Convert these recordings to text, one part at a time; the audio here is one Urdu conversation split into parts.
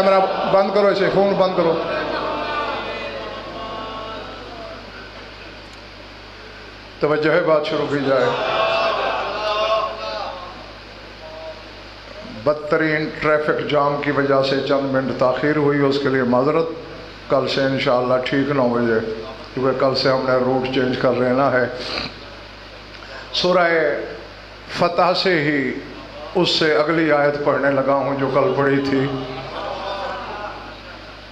کیمرہ بند کرو، اسے فون بند کرو. توجہ ہے، بات شروع کی جائے. بدترین ٹریفک جام کی وجہ سے چند منٹ تاخیر ہوئی، اس کے لیے معذرت. کل سے انشاءاللہ ٹھیک 9 بجے، کیونکہ کل سے ہم نے روٹ چینج کر لینا ہے. سورہ فتح سے ہی اس سے اگلی آیت پڑھنے لگا ہوں جو کل پڑھی تھی.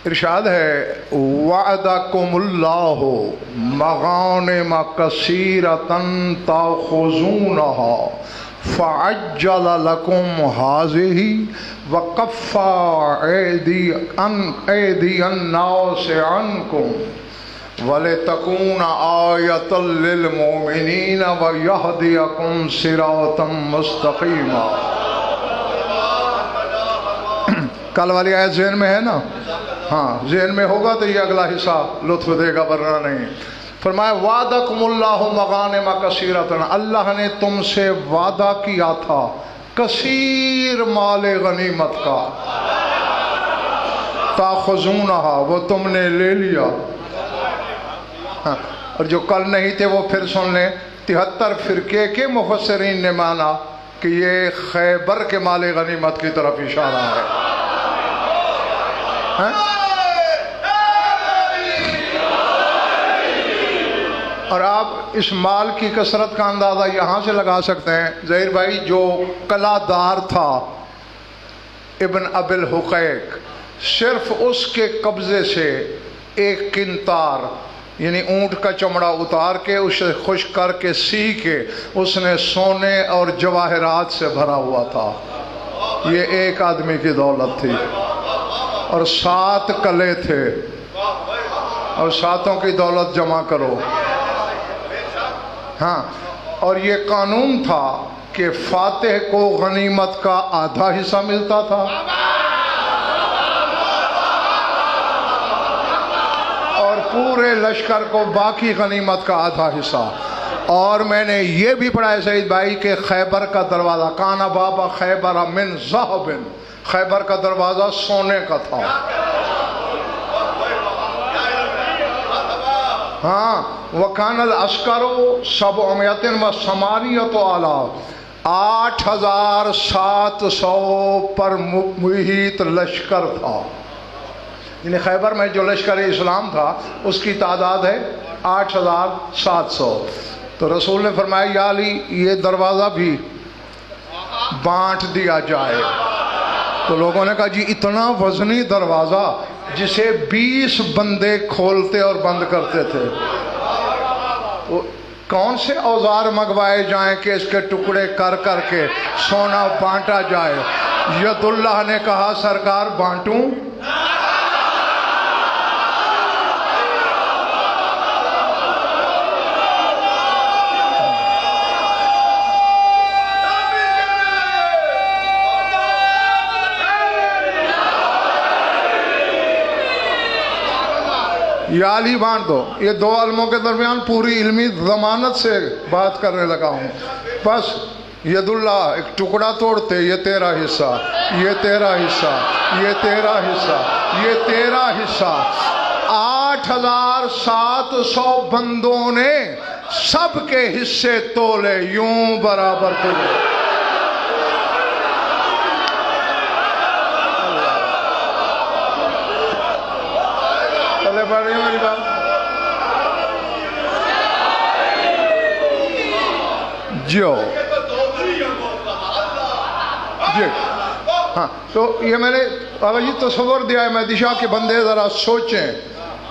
ارشاد ہے وعدکم اللہ مغانم کثیرۃ تاخذونہا فعجل لکم ہذہ وکف ایدی الناس عنکم وَلِتَكُونَ آیَةً لِّلْمُؤْمِنِينَ وَيَهْدِيَكُمْ صِرَاطًا مُسْتَقِيمًا. کل والی آیت ذہن میں ہے نا؟ ہاں ذہن میں ہوگا تو یہ اگلا حصہ لطف دے گا، ورنہ نہیں. فرمایا وعدکم اللہ مغانم کثیرۃ، اللہ نے تم سے وعدہ کیا تھا کثیر مال غنیمت کا. تاخذونہا، وہ تم نے لے لیا. اور جو کل نہیں تھے وہ پھر سن لیں. 73 فرقے کے مفسرین نے مانا کہ یہ خیبر کے مال غنیمت کی طرف اشارہ ہے. اور آپ اس مال کی کثرت کا اندازہ یہاں سے لگا سکتے ہیں. ظہیر بھائی جو قلعہ دار تھا ابن ابی الحقیق، صرف اس کے قبضے سے 1 قنطار یعنی اونٹ کا چمڑا اتار کے اسے خشک کر کے سی کے اس نے سونے اور جواہرات سے بھرا ہوا تھا. یہ ایک آدمی کی دولت تھی. اور 7 قلعے تھے، اور 7 کی دولت جمع کرو. ہاں، اور یہ قانون تھا کہ فاتح کو غنیمت کا آدھا حصہ ملتا تھا، اور پورے لشکر کو باقی غنیمت کا آدھا حصہ. اور میں نے یہ بھی پڑھا ہے سعید بھائی کہ خیبر کا دروازہ کانا بابا خیبر من ذہب، خیبر کا دروازہ سونے کا تھا. ہاں وَكَانَ الْعَسْكَرُ 780 آلاف، 8700 پر محیط لشکر تھا. یعنی خیبر میں جو لشکر اسلام تھا اس کی تعداد ہے 8700. تو رسول نے فرمایا یا علی یہ دروازہ بھی بانٹ دیا جائے. تو لوگوں نے کہا جی اتنا وزنی دروازہ جسے 20 بندے کھولتے اور بند کرتے تھے، کون سے اوزار منگوائے جائیں کہ اس کے ٹکڑے کر کر کے سونا بانٹا جائے؟ ید اللہ نے کہا سرکار بانٹوں؟ یا علی بانٹ دو. یہ 2 علموں کے درمیان پوری علمی ضمانت سے بات کرنے لگا ہوں. بس ید اللہ ایک ٹکڑا توڑتے، یہ تیرا حصہ، یہ تیرا حصہ، یہ تیرا حصہ، یہ تیرا حصہ. 8700 بندوں نے سب کے حصے تولے یوں برابر تولے. پڑھ رہی ہیں میری بات؟ جیو جی ہاں. تو یہ میں نے اگر یہ تصور دیا ہے مہدی شاہ کے بندے ذرا سوچیں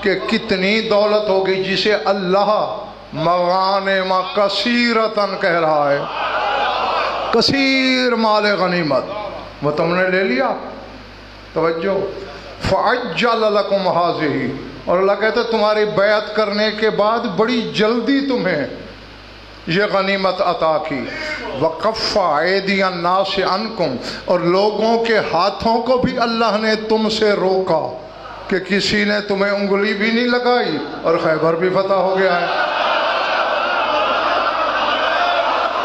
کہ کتنی دولت ہوگی جسے اللہ مغانم کثیرتاً کہہ رہا ہے. کثیر مال غنیمت وہ تم نے لے لیا. توجہ فعجل لکم ہذہ، اور اللہ کہتا ہے تمہاری بیعت کرنے کے بعد بڑی جلدی تمہیں یہ غنیمت عطا کی. وَقَفَّ أَيْدِيَ النَّاسِ عَنْكُمْ، اور لوگوں کے ہاتھوں کو بھی اللہ نے تم سے روکا کہ کسی نے تمہیں انگلی بھی نہیں لگائی، اور خیبر بھی فتح ہو گیا ہے.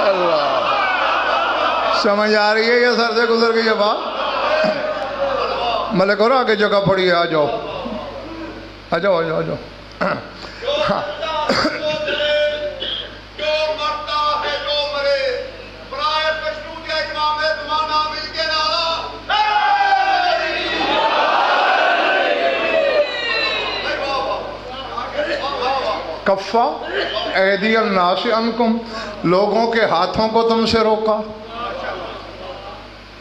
اللہ سمجھ آ رہی ہے یہ سر سے گزر گئی یہ بات؟ ملک اور آگے جگہ پڑی ہے، آ جاؤ آ جاؤ آ جاؤ آ جاؤ. ہاں کفا ایدی الناس عنکم، لوگوں کے ہاتھوں کو تم سے روکا.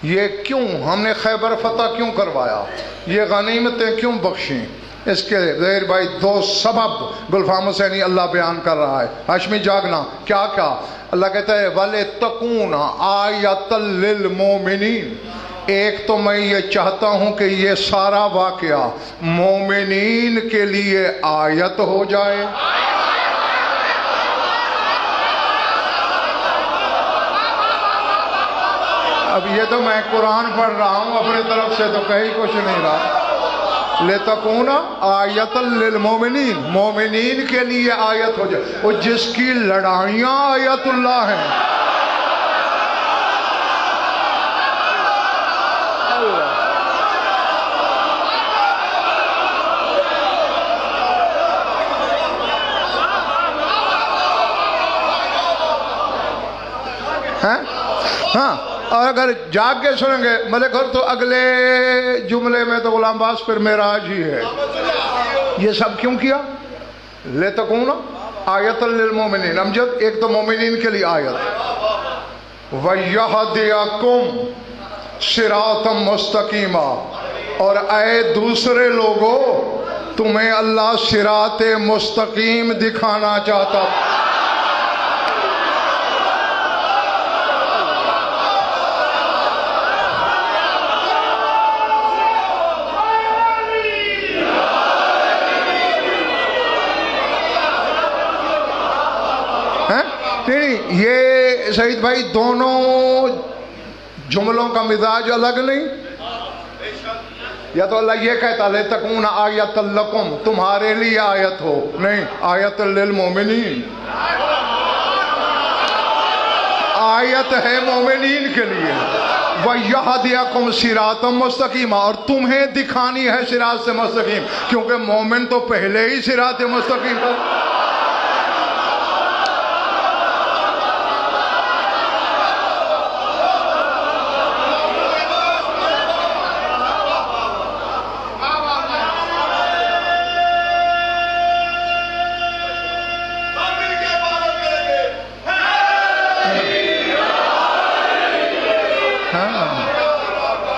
یہ کیوں ہم نے خیبر فتح کیوں کروایا، یہ غنیمتیں کیوں بخشیں؟ اس کے غیر بھائی دو سبب گلفام حسینی اللہ بیان کر رہا ہے. ہاشمی جاگنا کیا کیا اللہ کہتا ہے وَلِتَكُونَ آیَةً لِلْمُؤْمِنِينَ. ایک تو میں یہ چاہتا ہوں کہ یہ سارا واقعہ مومنین کے لیے آیت ہو جائے. اب یہ تو میں قرآن پڑھ رہا ہوں، اپنی طرف سے تو کہیں کچھ نہیں رہا. لِتَكُونَ آیَةً لِلْمُؤْمِنِينَ، مومنین کے لیے آیت ہو جائے. وہ جس کی لڑائیاں آیت اللہ ہیں. ہاں اور اگر جاگ کے سنیں گے ملک اور تو اگلے جملے میں تو غلام باز پھر معراج ہی ہے. یہ سب کیوں کیا؟ لِتَكُونَ آیَةً لِلْمُؤْمِنِينَ. امجد ایک تو مومنین کے لیے آیت، وَيَهْدِيَكُمْ صِرَاطًا مُسْتَقِيمًا، اور اے دوسرے لوگوں تمہیں اللہ صراط مستقیم دکھانا چاہتا. یہ سعید بھائی دونوں جملوں کا مزاج الگ نہیں. یا تو اللہ یہ کہتا لِتَكُونَ آیَةً لَكُمْ، تمہارے لیے آیت ہو، نہیں آیَةً لِلْمُؤْمِنِينَ، آیت ہے مومنین کے لیے. وَيَهْدِيَكُمْ صِرَاطًا مُسْتَقِيمًا، اور تمہیں دکھانی ہے صراط سے مستقیم، کیونکہ مومن تو پہلے ہی صراط مستقیم پر.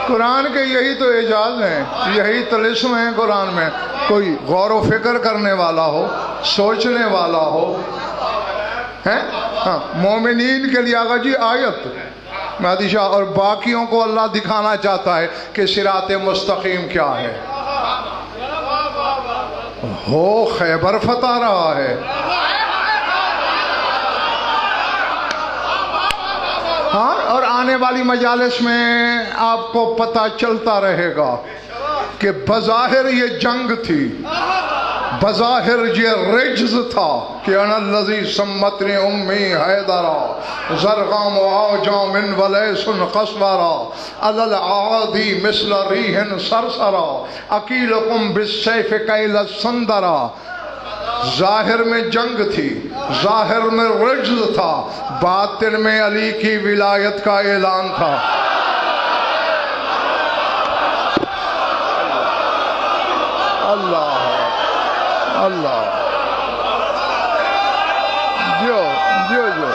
قرآن کے یہی تو اعجاز ہیں، یہی طلسم ہیں قرآن میں. کوئی غور و فکر کرنے والا ہو، سوچنے والا ہو. ہاں مومنین کے لیے آگا جی آیت مہدی شاہ، اور باقیوں کو اللہ دکھانا چاہتا ہے کہ صراط مستقیم کیا ہے. ہو خیبر فتح رہا ہے. ہاں اور آنے والی مجالس میں آپ کو پتہ چلتا رہے گا کہ بظاہر یہ جنگ تھی، بظاہر یہ رجز تھا کہ انا الذی سمتنی امی حیدرا زرغام و آجا من ولیس قصورا علی العادی مثل ریح سرسرا اکیلکم بالسیف کیل السندرا. ظاہر میں جنگ تھی، ظاہر میں رجز تھا، باطن میں علی کی ولایت کا اعلان تھا. اللہ اللہ جو جو جو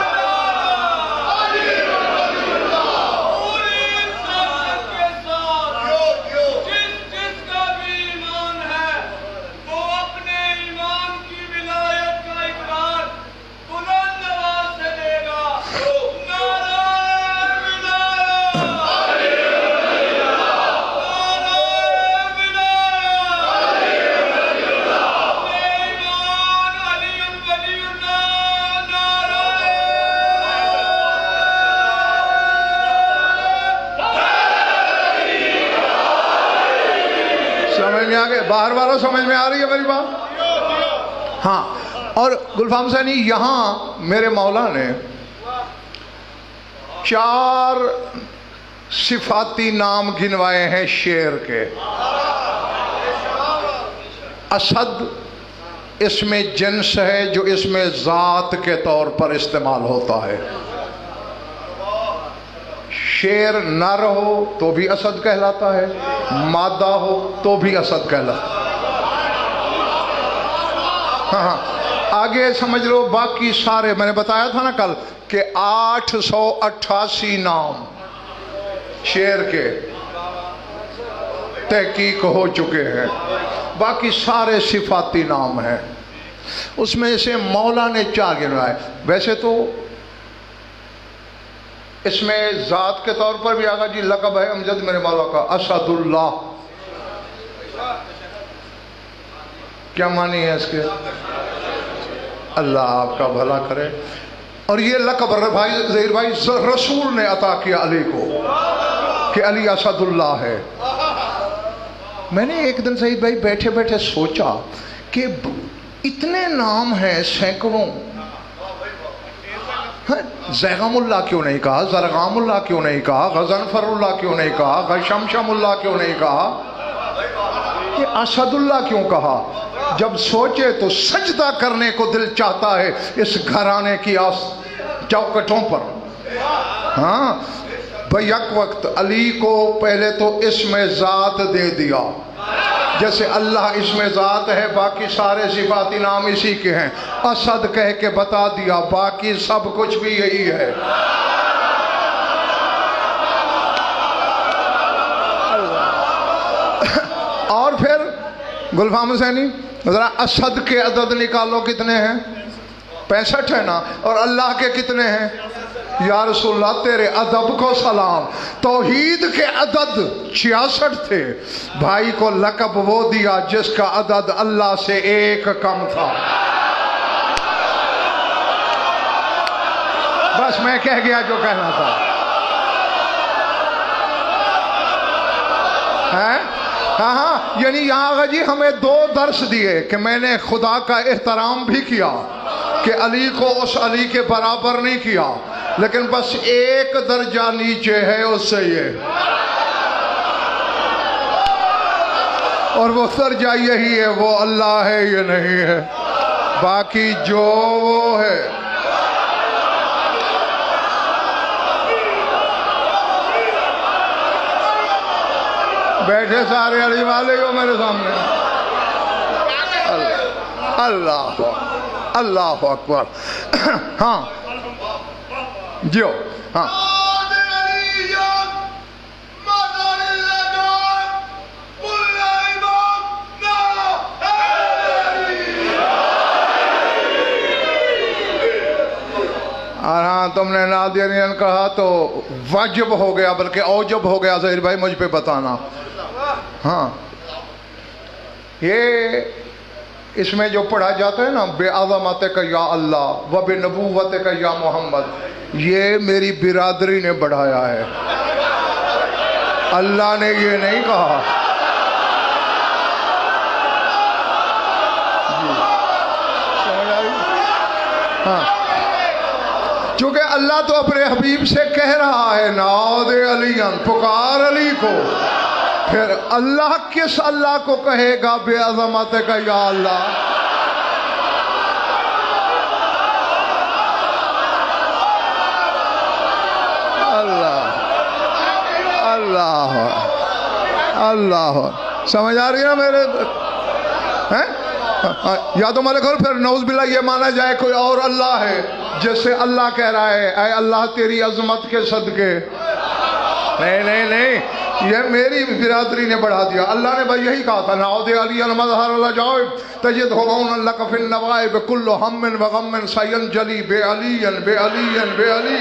باہر والوں سمجھ میں آ رہی ہے میری بات؟ ہاں اور گلفام حسینی یہاں میرے مولا نے 4 صفاتی نام گنوائے ہیں شیر کے. اسد اس میں جنس ہے جو اس میں ذات کے طور پر استعمال ہوتا ہے. شیر نر ہو تو بھی اسد کہلاتا ہے، مادہ ہو تو بھی اسد کہلاتا ہے. ہاں آگے سمجھ لو. باقی سارے میں نے بتایا تھا نا کل کہ 888 نام شیر کے تحقیق ہو چکے ہیں. باقی سارے صفاتی نام ہیں. اس میں سے مولا نے چاہ گنا ہے. ویسے تو اس میں ذات کے طور پر بھی آگا جی لقب ہے امجد میرے مولا کا اسد اللہ. کیا معنی ہے اس کے؟ اللہ آپ کا بھلا کرے. اور یہ لقب ظہیر بھائی رسول نے عطا کیا علی کو کہ علی اسد اللہ ہے. میں نے ایک دن سعید بھائی بیٹھے بیٹھے سوچا کہ اتنے نام ہیں سینکڑوں، زیغم اللہ کیوں نہیں کہا، زرغام اللہ کیوں نہیں کہا، غضنفر اللہ کیوں نہیں کہا، غشمشم اللہ کیوں نہیں کہا، یہ اسد اللہ کیوں کہا؟ جب سوچے تو سجدہ کرنے کو دل چاہتا ہے اس گھرانے کی چوکٹوں پر. ہاں بھئی یک وقت علی کو پہلے تو اسم ذات دے دیا، جیسے اللہ اسم ذات ہے باقی سارے صفاتی نام اسی کے ہیں. اسد کہہ کے بتا دیا باقی سب کچھ بھی یہی ہے. اور پھر گلفام حسینی ذرا اسد کے عدد نکالو کتنے ہیں؟ 65 ہے نا. اور اللہ کے کتنے ہیں؟ یا رسول اللہ تیرے ادب کو سلام. توحید کے عدد 66 تھے. بھائی کو لقب وہ دیا جس کا عدد اللہ سے ایک کم تھا. بس میں کہہ گیا جو کہنا تھا. ہاں یعنی یہاں جی ہمیں 2 درس دیے کہ میں نے خدا کا احترام بھی کیا کہ علی کو اس علی کے برابر نہیں کیا، لیکن بس ایک درجہ نیچے ہے اس سے یہ، اور وہ درجہ یہی ہے وہ اللہ ہے یہ نہیں ہے. باقی جو وہ ہے. بیٹھے سارے علی والے ہو میرے سامنے. اللہ اللہ اکبر. ہاں جیو. ہاں اور ہاں تم نے نادرین کہا تو واجب ہو گیا بلکہ اوجب ہو گیا ظہیر بھائی مجھ پہ بتانا. ہاں یہ اس میں جو پڑھا جاتا ہے نا بے عظمت کا یا اللہ و بے نبوت کا یا محمد، یہ میری برادری نے بڑھایا ہے، اللہ نے یہ نہیں کہا. ہاں چونکہ اللہ تو اپنے حبیب سے کہہ رہا ہے نعوذ علی پکار علی کو، پھر اللہ کس اللہ کو کہے گا بے عظمت کا یا اللہ؟ اللہ اللہ اللہ. سمجھ آ رہی ہے میرے؟ یا تو ملک پھر نعوذ باللہ یہ مانا جائے کوئی اور اللہ ہے جس سے اللہ کہہ رہا ہے اے اللہ تیری عظمت کے صدقے. نہیں نہیں نہیں، یہ میری برادری نے بڑھا دیا. اللہ نے بھائی یہی کہا تھا نعوذ علی المظہر العجائب تجد غون لک فی النوائب کل ہم و غم سینجلی بے علی بے علی بے علی.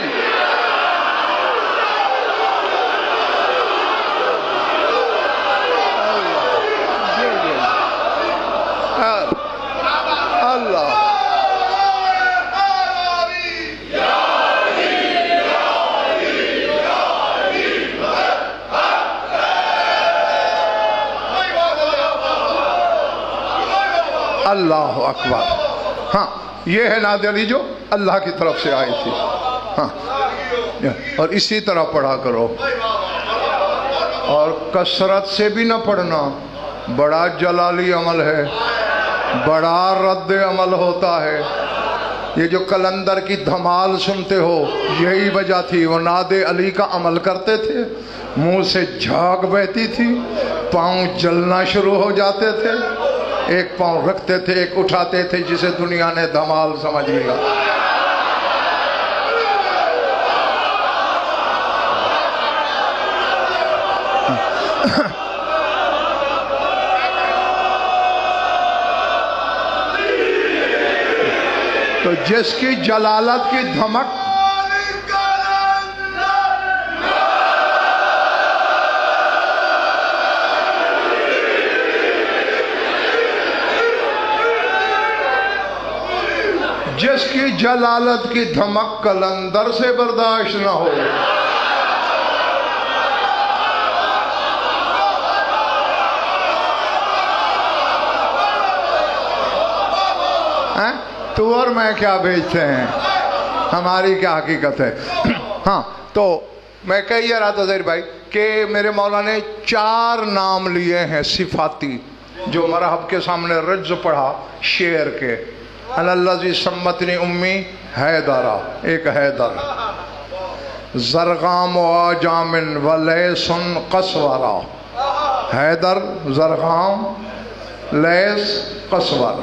اللہ اللہ اکبر. ہاں یہ ہے نعت علی جو اللہ کی طرف سے آئی تھی. ہاں اور اسی طرح پڑھا کرو اور کثرت سے بھی نہ پڑھنا، بڑا جلالی عمل ہے. بڑا رد عمل ہوتا ہے۔ یہ جو کلندر کی دھمال سنتے ہو، یہی وجہ تھی۔ وہ ناد علی کا عمل کرتے تھے، منہ سے جھاگ بہتی تھی، پاؤں جلنا شروع ہو جاتے تھے، ایک پاؤں رکھتے تھے ایک اٹھاتے تھے، جسے دنیا نے دھمال سمجھ لیا۔ تو جس کی جلالت کی دھمک کلندر سے برداشت نہ ہو، تو اور میں کیا بیچتے ہیں، ہماری کیا حقیقت ہے۔ ہاں تو میں کہہ رہا تھا زہیر بھائی کہ میرے مولا نے 4 نام لیے ہیں صفاتی، جو مرحب کے سامنے رجز پڑھا شعر کے۔ الذی سمتنی امی حیدرہ، ایک حیدر، زرغام و آجامن و لیسن قصورہ، حیدر، زرغام، لیس، قصور،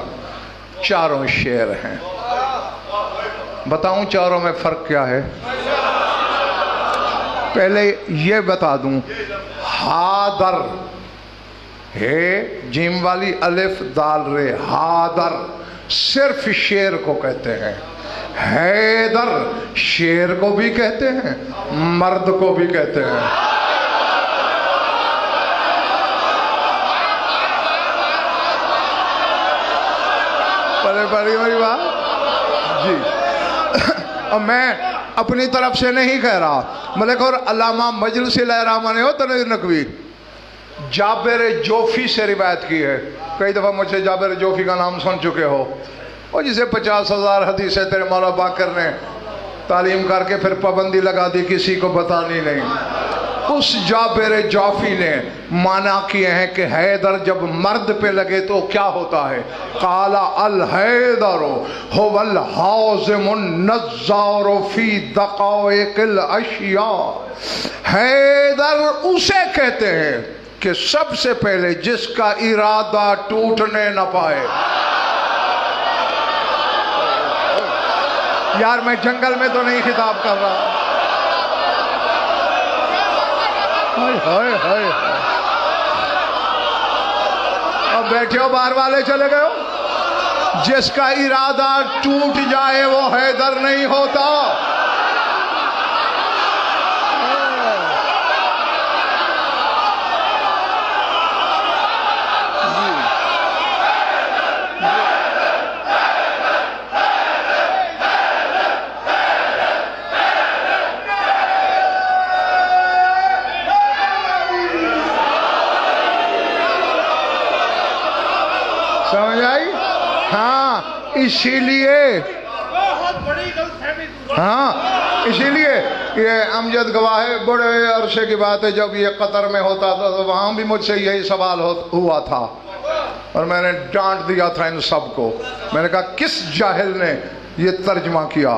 4 شعر ہیں۔ بتاؤں 4 میں فرق کیا ہے؟ پہلے یہ بتا دوں، حادر ہے جیم والی الف دال رے، حادر صرف شعر کو کہتے ہیں، حیدر شعر کو بھی کہتے ہیں، مرد کو بھی کہتے ہیں۔ بڑی بات جی۔ اور میں اپنی طرف سے نہیں کہہ رہا، ملک اور علامہ مجلسی الرحمہ نے ہو تنویر نقوی جابر جوفی سے روایت کی ہے۔ کئی دفعہ مجھ سے جابر جوفی کا نام سن چکے ہو، اور جسے 50,000 حدیثیں تیرے مولا باقر نے تعلیم کر کے پھر پابندی لگا دی، کسی کو بتانی نہیں۔ اس جابر جوفی نے مانا کیے ہیں کہ حیدر جب مرد پہ لگے تو کیا ہوتا ہے؟ قال الحیدر هو الحازم النظار فی دقائق الاشیاء، حیدر اسے کہتے ہیں کہ سب سے پہلے جس کا ارادہ ٹوٹنے نہ پائے۔ یار میں جنگل میں تو نہیں خطاب کر رہا، اب بیٹھے ہو باہر والے چلے گئے ہو، جس کا ارادہ ٹوٹ جائے وہ حیدر نہیں ہوتا۔ سمجھ آئی؟ ہاں اسی لیے یہ امجد گواہ ہے، بڑے عرصے کی بات ہے، جب یہ قطر میں ہوتا تھا تو وہاں بھی مجھ سے یہی سوال ہوا تھا، اور میں نے ڈانٹ دیا تھا ان سب کو۔ میں نے کہا کس جاہل نے یہ ترجمہ کیا؟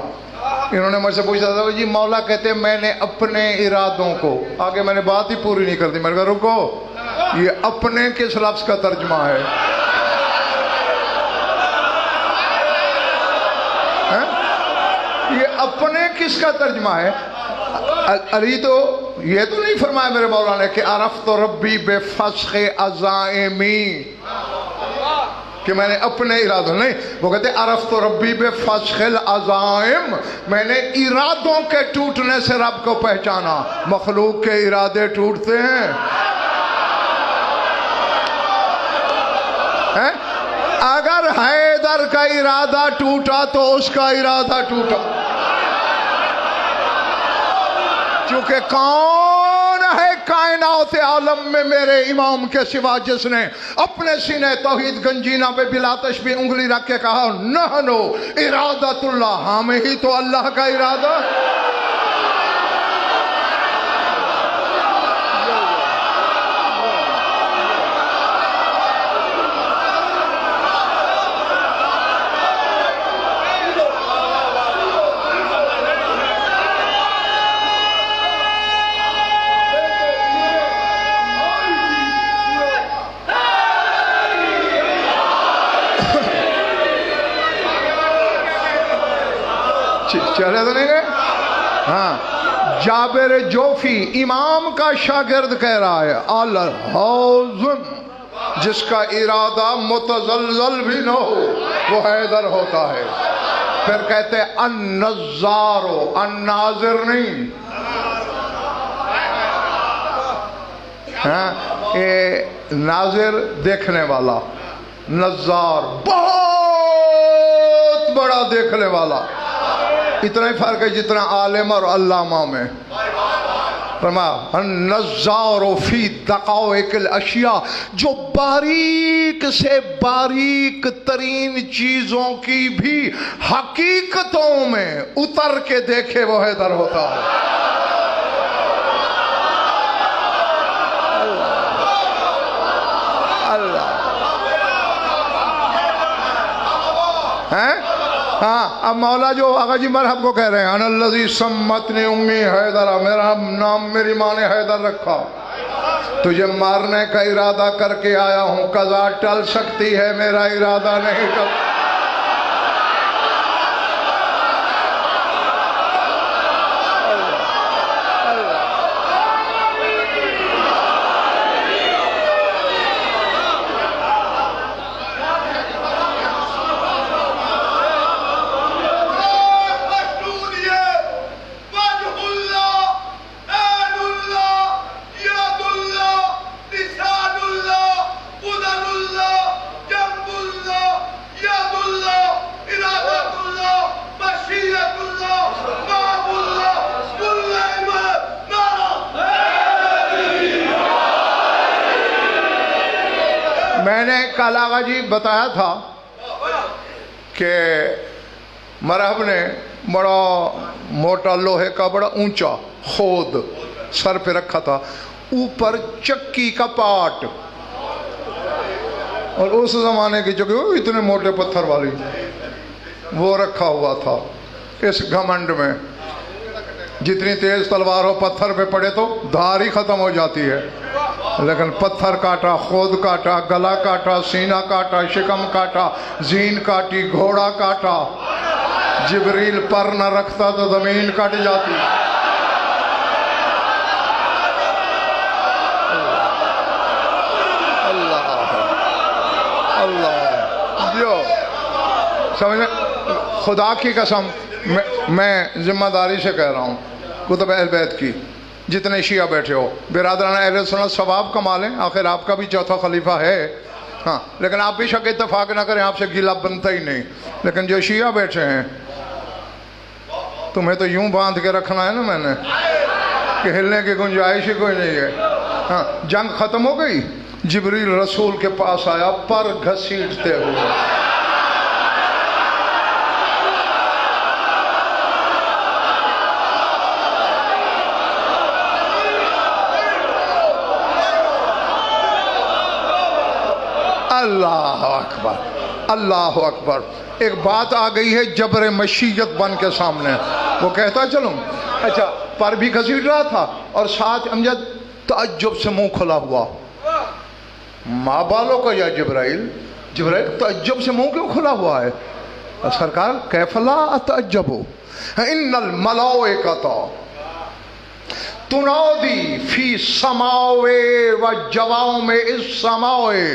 انہوں نے مجھ سے پوچھا تھا جی مولا کہتے میں نے اپنے ارادوں کو، آگے میں نے بات ہی پوری نہیں کر دی، میں نے کہا رکو، یہ اپنے کس لفظ کا ترجمہ ہے؟ یہ اپنے کس کا ترجمہ ہے؟ علی تو یہ تو نہیں فرمایا میرے مولا نے کہ عرفت ربی بفسخ عزائمی، کہ میں نے اپنے ارادوں، نہیں، وہ کہتے عرفت ربی بفسخ العزائم، میں نے ارادوں کے ٹوٹنے سے رب کو پہچانا۔ مخلوق کے ارادے ٹوٹتے ہیں، اگر حیدر کا ارادہ ٹوٹا تو اس کا ارادہ ٹوٹا، چونکہ کون ہے کائنات عالم میں میرے امام کے سوا جس نے اپنے سینے توحید گنجینہ پہ بلا تشبیہ انگلی رکھ کے کہا نحنو ارادت اللہ، ہمیں ہی تو اللہ کا ارادہ۔ چلے تو نہیں گئے؟ ہاں، جابر جوفی امام کا شاگرد کہہ رہا ہے الحازم جس کا ارادہ متزلزل بھی نہ ہو وہ حیدر ہوتا ہے. پھر کہتے ہیں النظارو، الناظر نہیں، ناظر دیکھنے والا، نظار بہت بڑا دیکھنے والا. اتنا ہی فرق ہے جتنا عالم اور علامہ میں. فرمایا النظار فی دقائق الاشیاء، جو باریک سے باریک ترین چیزوں کی بھی حقیقتوں میں اتر کے دیکھے وہ حیدر ہوتا ہے. ہاں، اب مولا جو آقا جی مرحب کو کہہ رہے ہیں انا الذی سمتنی امی حیدرہ، میرا نام میری ماں نے حیدر رکھا. تجھے مارنے کا ارادہ کر کے آیا ہوں، قضا ٹل سکتی ہے، میرا ارادہ نہیں ٹل. میں نے کل آقا جی بتایا تھا کہ مرحب نے بڑا موٹا لوہے کا بڑا اونچا خود سر پہ رکھا تھا، اوپر چکی کا پاٹ، اور اس زمانے کی چکی اتنے موٹے پتھر والی وہ رکھا ہوا تھا. اس گھمنڈ میں جتنی تیز تلوار ہو پتھر پہ پڑے تو دھار ہی ختم ہو جاتی ہے، لیکن پتھر کاٹا، خود کاٹا، گلا کاٹا، سینہ کاٹا، شکم کاٹا، زین کاٹی، گھوڑا کاٹا. جبریل پر نہ رکھتا تو زمین کٹ جاتی. اللہ جو سمجھیں، خدا کی قسم میں ذمہ داری سے کہہ رہا ہوں، کتب اہل بیت کی جتنے شیعہ بیٹھے ہو، برادران اہل سنت ثواب کما لیں، آخر آپ کا بھی چوتھا خلیفہ ہے. ہاں، لیکن آپ بھی شک اتفاق نہ کریں، آپ سے گیلا بنتا ہی نہیں. لیکن جو شیعہ بیٹھے ہیں تمہیں تو یوں باندھ کے رکھنا ہے نا میں نے کہ ہلنے کی گنجائش ہی کوئی نہیں ہے. ہاں، جنگ ختم ہو گئی، جبریل رسول کے پاس آیا پر گھسیٹتے ہوئے. اللہ اکبر، اللہ اکبر. ایک بات آ گئی ہے جبر مشیت بن کے سامنے. وہ کہتا چلوں اچھا پر بھی گھسیٹ رہا تھا اور ساتھ امجد تعجب سے منہ کھلا ہوا. ماں بالوں کا یا جبرائیل تعجب سے منہ کیوں کھلا ہوا ہے؟ سرکار کیف لا اتعجب ان الملائکۃ تنادی فی سماوے و جوام السماوے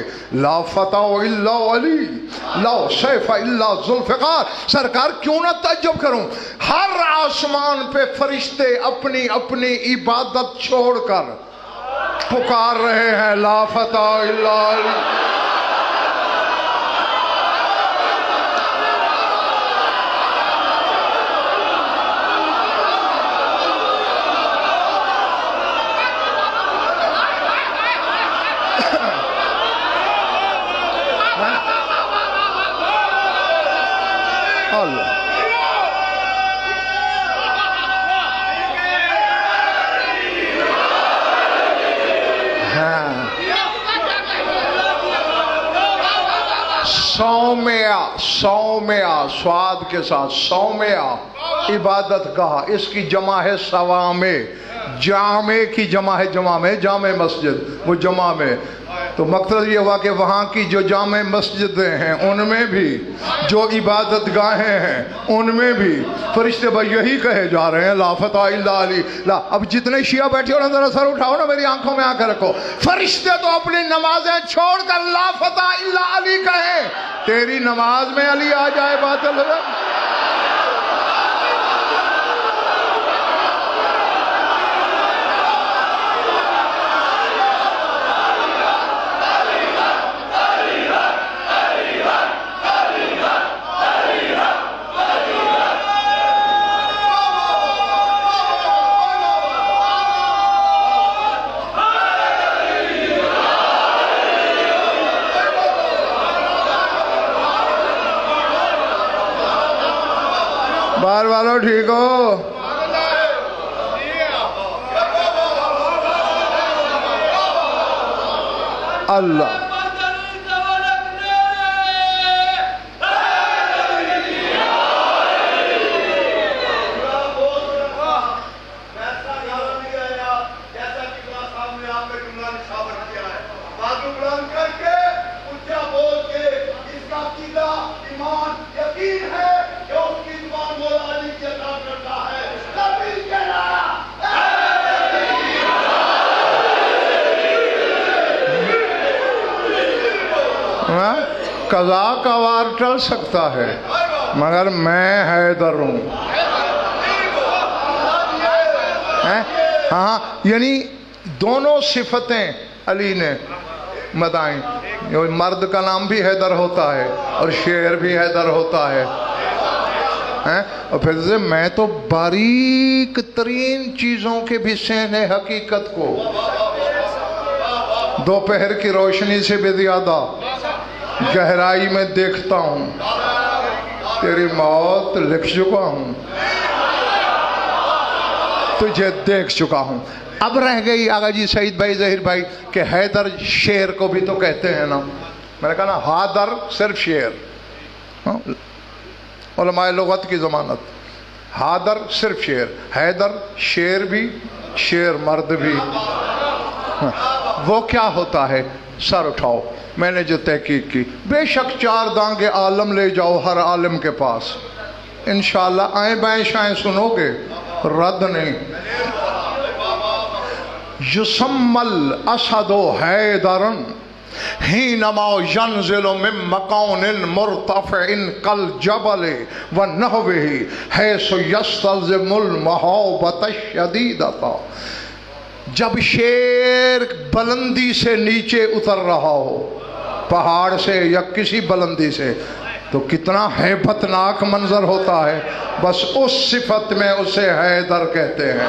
لا فتح الا علی لا سیف الا ذوالفقار. سرکار کیوں نہ تعجب کروں، ہر آسمان پہ فرشتے اپنی اپنی عبادت چھوڑ کر پکار رہے ہیں لا فتح الا علی. سومیا سواد کے ساتھ سومیا عبادت گاہ، اس کی جمع ہے سوامے. جامع کی جمع ہے جمع میں، جامع مسجد وہ جمع میں. تو مقصد یہ ہوا کہ وہاں کی جو جامع مسجدیں ہیں ان میں بھی، جو عبادت گاہیں ہیں ان میں بھی فرشتے بھائی یہی کہے جا رہے ہیں لا فتح الا علی لا۔ اب جتنے شیعہ بیٹھے ہو نا ذرا سر اٹھاؤ نا، میری آنکھوں میں آ کے رکھو، فرشتے تو اپنی نمازیں چھوڑ کر لا فتح الا علی کہیں، تیری نماز میں علی آ جائے باطل ہے۔ بار والو ٹھیک ہو؟ اللہ قضا کا وار ٹل سکتا ہے مگر میں حیدر ہوں۔ ہاں یعنی دونوں صفتیں علی نے مدائیں، مرد کا نام بھی حیدر ہوتا ہے اور شیر بھی حیدر ہوتا ہے، اور پھر سے میں تو باریک ترین چیزوں کے بھی سہنے حقیقت کو دوپہر کی روشنی سے بھی زیادہ گہرائی میں دیکھتا ہوں، تیری موت لکھ چکا ہوں، تجھے دیکھ چکا ہوں۔ اب رہ گئی آغا جی سعید بھائی ظہیر بھائی کہ حیدر شیر کو بھی تو کہتے ہیں نا، میں نے کہا نا حیدر صرف شیر، علماء لغت کی ضمانت، حیدر صرف شیر، حیدر شیر بھی شیر مرد بھی۔ وہ کیا ہوتا ہے؟ سر اٹھاؤ، میں نے جو تحقیق کی، بے شک چار دانگ عالم لے جاؤ ہر عالم کے پاس، انشاءاللہ آئیں بائیں شائیں سنو گے، رد نہیں۔ یسم الاسد حیدرا حینما ینزل من مکان مرتفع کالجبل ونحوہ حیث یستلزم المحابۃ الشدیدۃ۔ جب شیر بلندی سے نیچے اتر رہا ہو، پہاڑ سے یا کسی بلندی سے، تو کتنا ہیبت ناک منظر ہوتا ہے، بس اس صفت میں اسے حیدر کہتے ہیں۔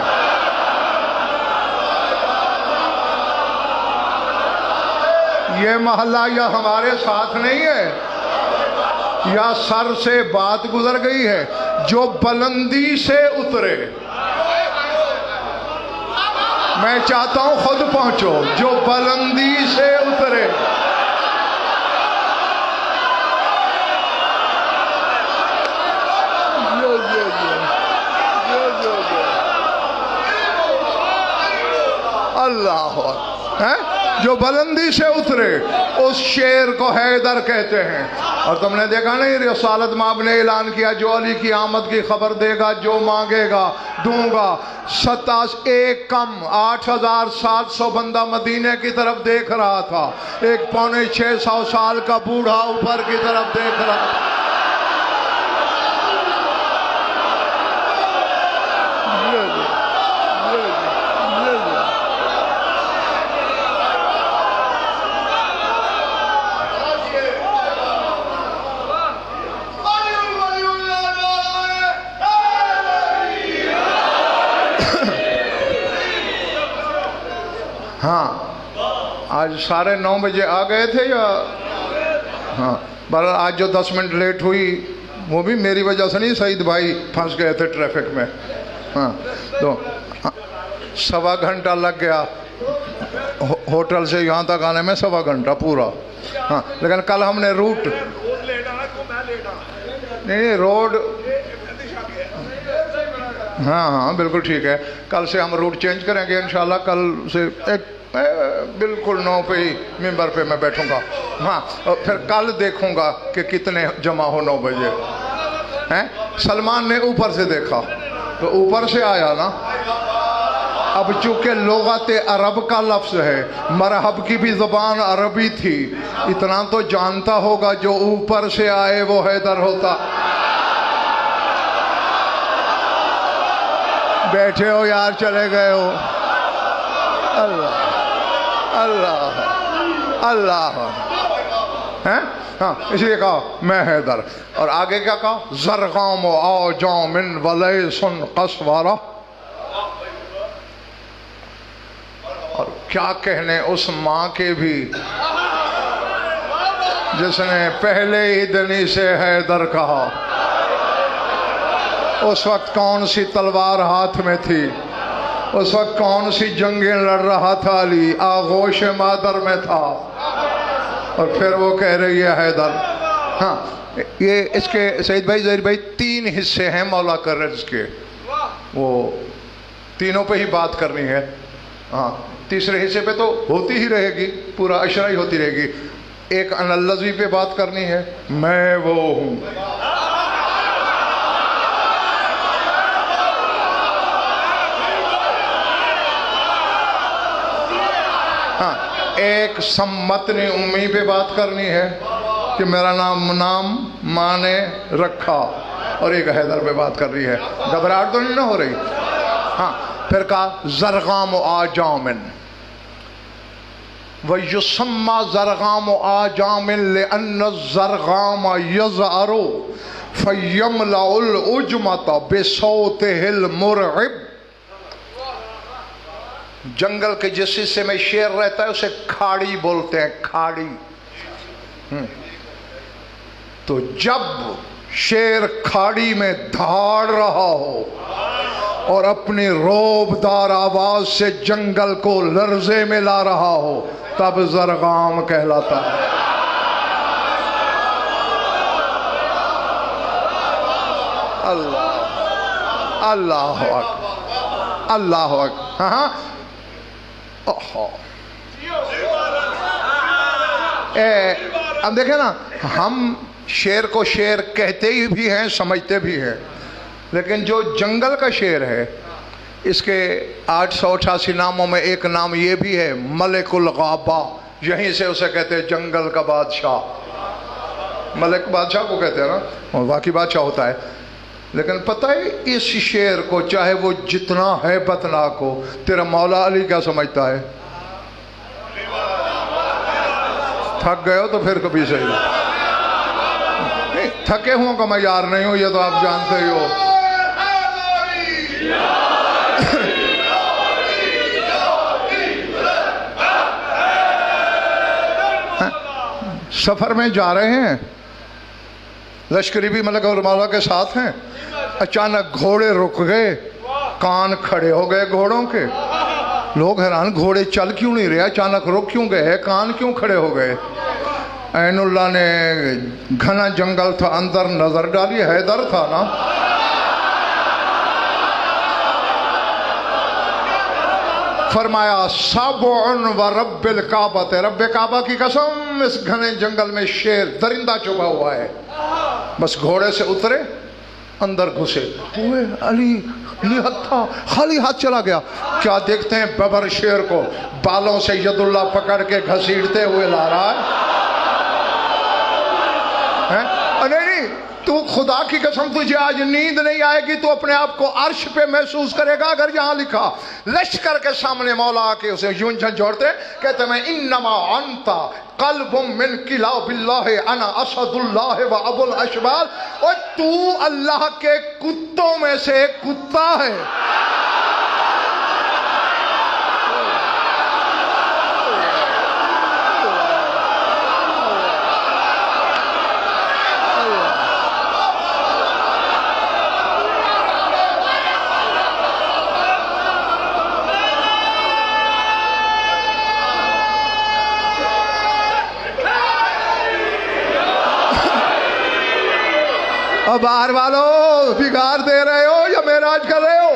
یہ محلہ یا ہمارے ساتھ نہیں ہے یا سر سے بات گزر گئی ہے، جو بلندی سے اترے، میں چاہتا ہوں خود پہنچو، جو بلندی سے اترے۔ اللہ جو بلندی سے اترے اس شیر کو حیدر کہتے ہیں۔ اور تم نے دیکھا نہیں رسالت مآب نے اعلان کیا، جو علی کی آمد کی خبر دے گا جو مانگے گا دوں گا۔ ایک کم 8700 بندہ مدینے کی طرف دیکھ رہا تھا، ایک 550 سال کا بوڑھا اوپر کی طرف دیکھ رہا تھا۔ ہاں آج سارے 9 بجے آ گئے تھے یا ہاں، بہرحال آج جو 10 منٹ لیٹ ہوئی وہ بھی میری وجہ سے نہیں، سعید بھائی پھنس گئے تھے ٹریفک میں، ہاں تو 1.25 گھنٹہ لگ گیا ہوٹل سے یہاں تک آنے میں، 1.25 گھنٹہ پورا۔ ہاں لیکن کل ہم نے روٹ نہیں روڈ ہاں بالکل ٹھیک ہے، کل سے ہم روٹ چینج کریں گے انشاءاللہ۔ کل سے بالکل 9 پہ ہی ممبر پہ میں بیٹھوں گا. ہاں پھر کل دیکھوں گا کہ کتنے جمع ہو 9 بجے. سلمان نے اوپر سے دیکھا تو اوپر سے آیا نا. اب چونکہ لغت عرب کا لفظ ہے، مرحب کی بھی زبان عربی تھی، اتنا تو جانتا ہوگا جو اوپر سے آئے وہ حیدر ہوتا. بیٹھے ہو یار، چلے گئے ہو. اللہ اللہ اللہ. ہاں اس لیے کہا میں حیدر. اور آگے کیا کہا؟ زرغام و آجام ولیس قصورہ. اور کیا کہنے اس ماں کے بھی جس نے پہلے ہی دنی سے حیدر کہا. اس وقت کون سی تلوار ہاتھ میں تھی، اس وقت کون سی جنگیں لڑ رہا تھا علی، آغوش مادر میں تھا. اور پھر وہ کہہ رہی ہے حیدر. ہاں یہ اس کے سعید بھائی ظہیر بھائی 3 حصے ہیں مولا کا رزق کے، وہ تینوں پہ ہی بات کرنی ہے. ہاں تیسرے حصے پہ تو ہوتی ہی رہے گی، پورا اشرا ہی ہوتی رہے گی. ایک ان الذی پہ بات کرنی ہے، میں وہ ہوں. ہاں ایک سمتنی امی پہ بات کرنی ہے کہ میرا نام ماں نے رکھا. اور ایک حیدر پہ بات کر رہی ہے. گھبراہٹ تو نہیں نہ ہو رہی؟ ہاں پھر کہا زرغام و آجام وَيُسَمَّى زَرْغَامُ آجَامٍ لِأَنَّ الزَّرْغَامَ يَزْعَرُ فَيَمْلَعُ الْعُجْمَةَ بِصَوْتِهِ الْمُرْعِبِ. جنگل کے جس حصے میں شیر رہتا ہے اسے کھاڑی بولتے ہیں، کھاڑی. تو جب شیر کھاڑی میں دھاڑ رہا ہو اور اپنی روب دار آواز سے جنگل کو لرزے میں لا رہا ہو تب زرغام کہلاتا ہے. اللہ اللہ اکبر اللہ اکبر. ہاں اب دیکھیں نا، ہم شیر کو شیر کہتے ہی بھی ہیں، سمجھتے بھی ہیں، لیکن جو جنگل کا شیر ہے اس کے 888 ناموں میں ایک نام یہ بھی ہے ملک الغابہ. یہیں سے اسے کہتے ہیں جنگل کا بادشاہ. ملک بادشاہ کو کہتے ہیں نا، واقعی بادشاہ ہوتا ہے. لیکن پتہ ہے اس شیر کو چاہے وہ جتنا ہیبت ناک ہو، تیرا مولا علی کیا سمجھتا ہے؟ تھک گئے ہو تو پھر کبھی صحیح. تھکے ہوں کا میں یار نہیں ہوں، یہ تو آپ جانتے ہی ہو. سفر میں جا رہے ہیں، لشکری بھی ملک اور مولا کے ساتھ ہیں. اچانک گھوڑے رک گئے، کان کھڑے ہو گئے گھوڑوں کے. لوگ حیران، گھوڑے چل کیوں نہیں رہے، اچانک رک کیوں گئے، کان کیوں کھڑے ہو گئے؟ عین اللہ نے گھنا جنگل تھا، اندر نظر ڈالی، حیدر تھا نا. فرمایا سبع و رب الکعبہ، رب کعبہ کی قسم اس گھنے جنگل میں شیر درندہ چھپا ہوا ہے. بس گھوڑے سے اترے، اندر گھسے ہوئے. علی تھا، خالی ہاتھ چلا گیا. کیا دیکھتے ہیں ببر شیر کو بالوں سے ید اللہ پکڑ کے گھسیٹتے ہوئے لا رہا ہے. نہیں، تو خدا کی قسم تجھے آج نیند نہیں آئے گی، تو اپنے آپ کو عرش پہ محسوس کرے گا. اگر یہاں لکھا لشکر کے سامنے مولا آ کے اسے یوں جھنجھوڑتے، کہتے میں انما انت قلب من کلاب اللہ انا اسد اللہ و ابو الاشبال. اور تو اللہ کے کتوں میں سے ایک کتا ہے. باہر والو بگاڑ دے رہے ہو یا معراج کر رہے ہو؟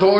2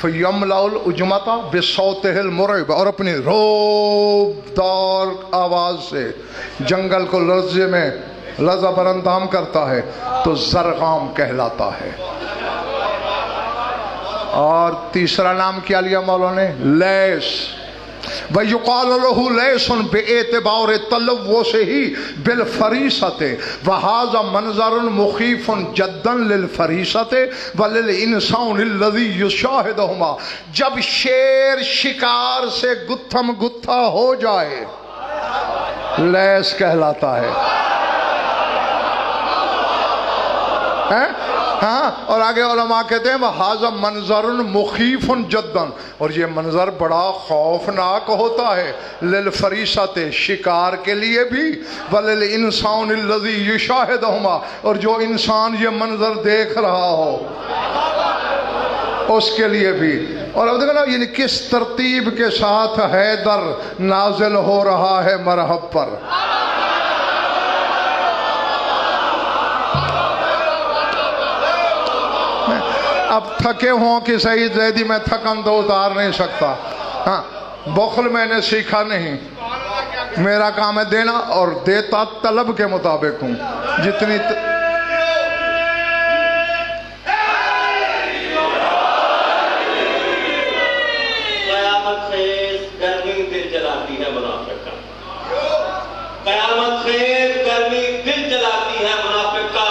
فَيَمْلَأُ الْأُجْمَةَ بِصَوْتِهِ الْمُرْعِبِ، اور اپنی روبدار آواز سے جنگل کو لرزے میں لرزہ براندام کرتا ہے تو زرغام کہلاتا ہے۔ اور تیسرا نام کیا لیا مولا نے؟ لیس۔ وَيُقَالُ لَهُ لَيْسٌ بِاعْتِبَارِ تَلَوُّثِهِ بِالْفَرِيسَةِ وَهَذَا مَنْظَرٌ مُخِيفٌ جَدًّا لِلْفَرِيسَةِ وَلِلْإِنسَانِ الَّذِي يُشَاهِدُهُمَا، جب شیر شکار سے گتھم گتھا ہو جائے لیس کہلاتا ہے۔ ہاں، اور آگے علماء کہتے ہیں وَهَذَا مَنْظَرٌ مُخِيفٌ جَدًّا، اور یہ منظر بڑا خوفناک ہوتا ہے، لِلْفَرِيسَةِ شکار کے لیے بھی، وَلِلْإِنسَانِ الَّذِي يُشَاهِدُهُمَا، اور جو انسان یہ منظر دیکھ رہا ہو اس کے لیے بھی۔ اور اب دیکھو نا یعنی کس ترتیب کے ساتھ حیدر نازل ہو رہا ہے مرحب پر۔ اب تھکے ہوں کہ سعید زیدی میں تھکن تو اتار نہیں سکتا، ہاں بخل میں نے سیکھا نہیں، میرا کام ہے دینا، اور دیتا طلب کے مطابق ہوں، جتنی قیامت خیز گرمی دل جلاتی ہے منافق کا، قیامت خیز گرمی دل جلاتی ہے منافق کا،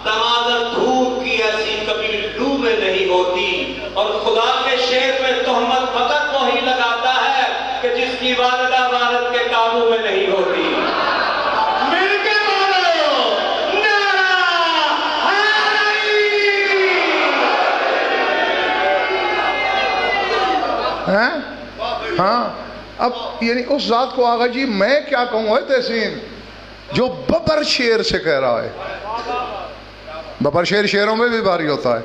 تمازر دھوپ کی ایسی کبھی لو میں نہیں ہوتی، اور خدا کے شیر پہ تہمت فقط وہی لگاتا ہے کہ جس کی والدہ والد کے قابو میں نہیں ہوتی۔ مل کے بولو نعرہ حیدری۔ ہاں اب یعنی اس ذات کو آغا جی میں کیا کہوں ہے تحسین جو ببر شیر سے کہہ رہا ہے، ببر شیر شیروں میں بھی بھاری ہوتا ہے،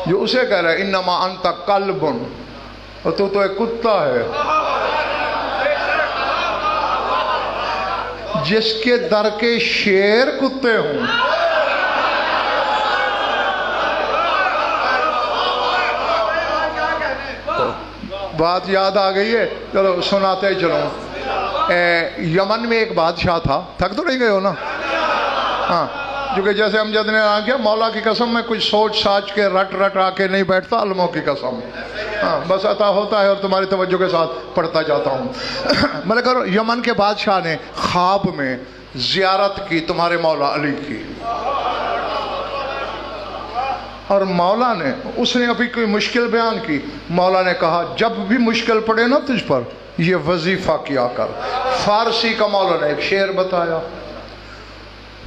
جو اسے کہہ رہا ہے انما انت قلب، اور تو ایک کتا ہے جس کے در کے شیر کتے ہوں۔ بات یاد آ گئی ہے، چلو سناتے چلوں۔ یمن میں ایک بادشاہ تھا، تھک تو نہیں گئے ہو نا؟ ہاں، جو کہ جیسے امجد نے آ کیا مولا کی قسم میں کچھ سوچ ساچ کے رٹ آ کے نہیں بیٹھتا، علموں کی قسم، ہاں بس عطا ہوتا ہے اور تمہاری توجہ کے ساتھ پڑھتا جاتا ہوں۔ ملکہ یمن کے بادشاہ نے خواب میں زیارت کی تمہارے مولا علی کی، اور مولا نے اس نے ابھی کوئی مشکل بیان کی، مولا نے کہا جب بھی مشکل پڑے نا تجھ پر یہ وظیفہ کیا کر۔ فارسی کا مولا نے ایک شعر بتایا،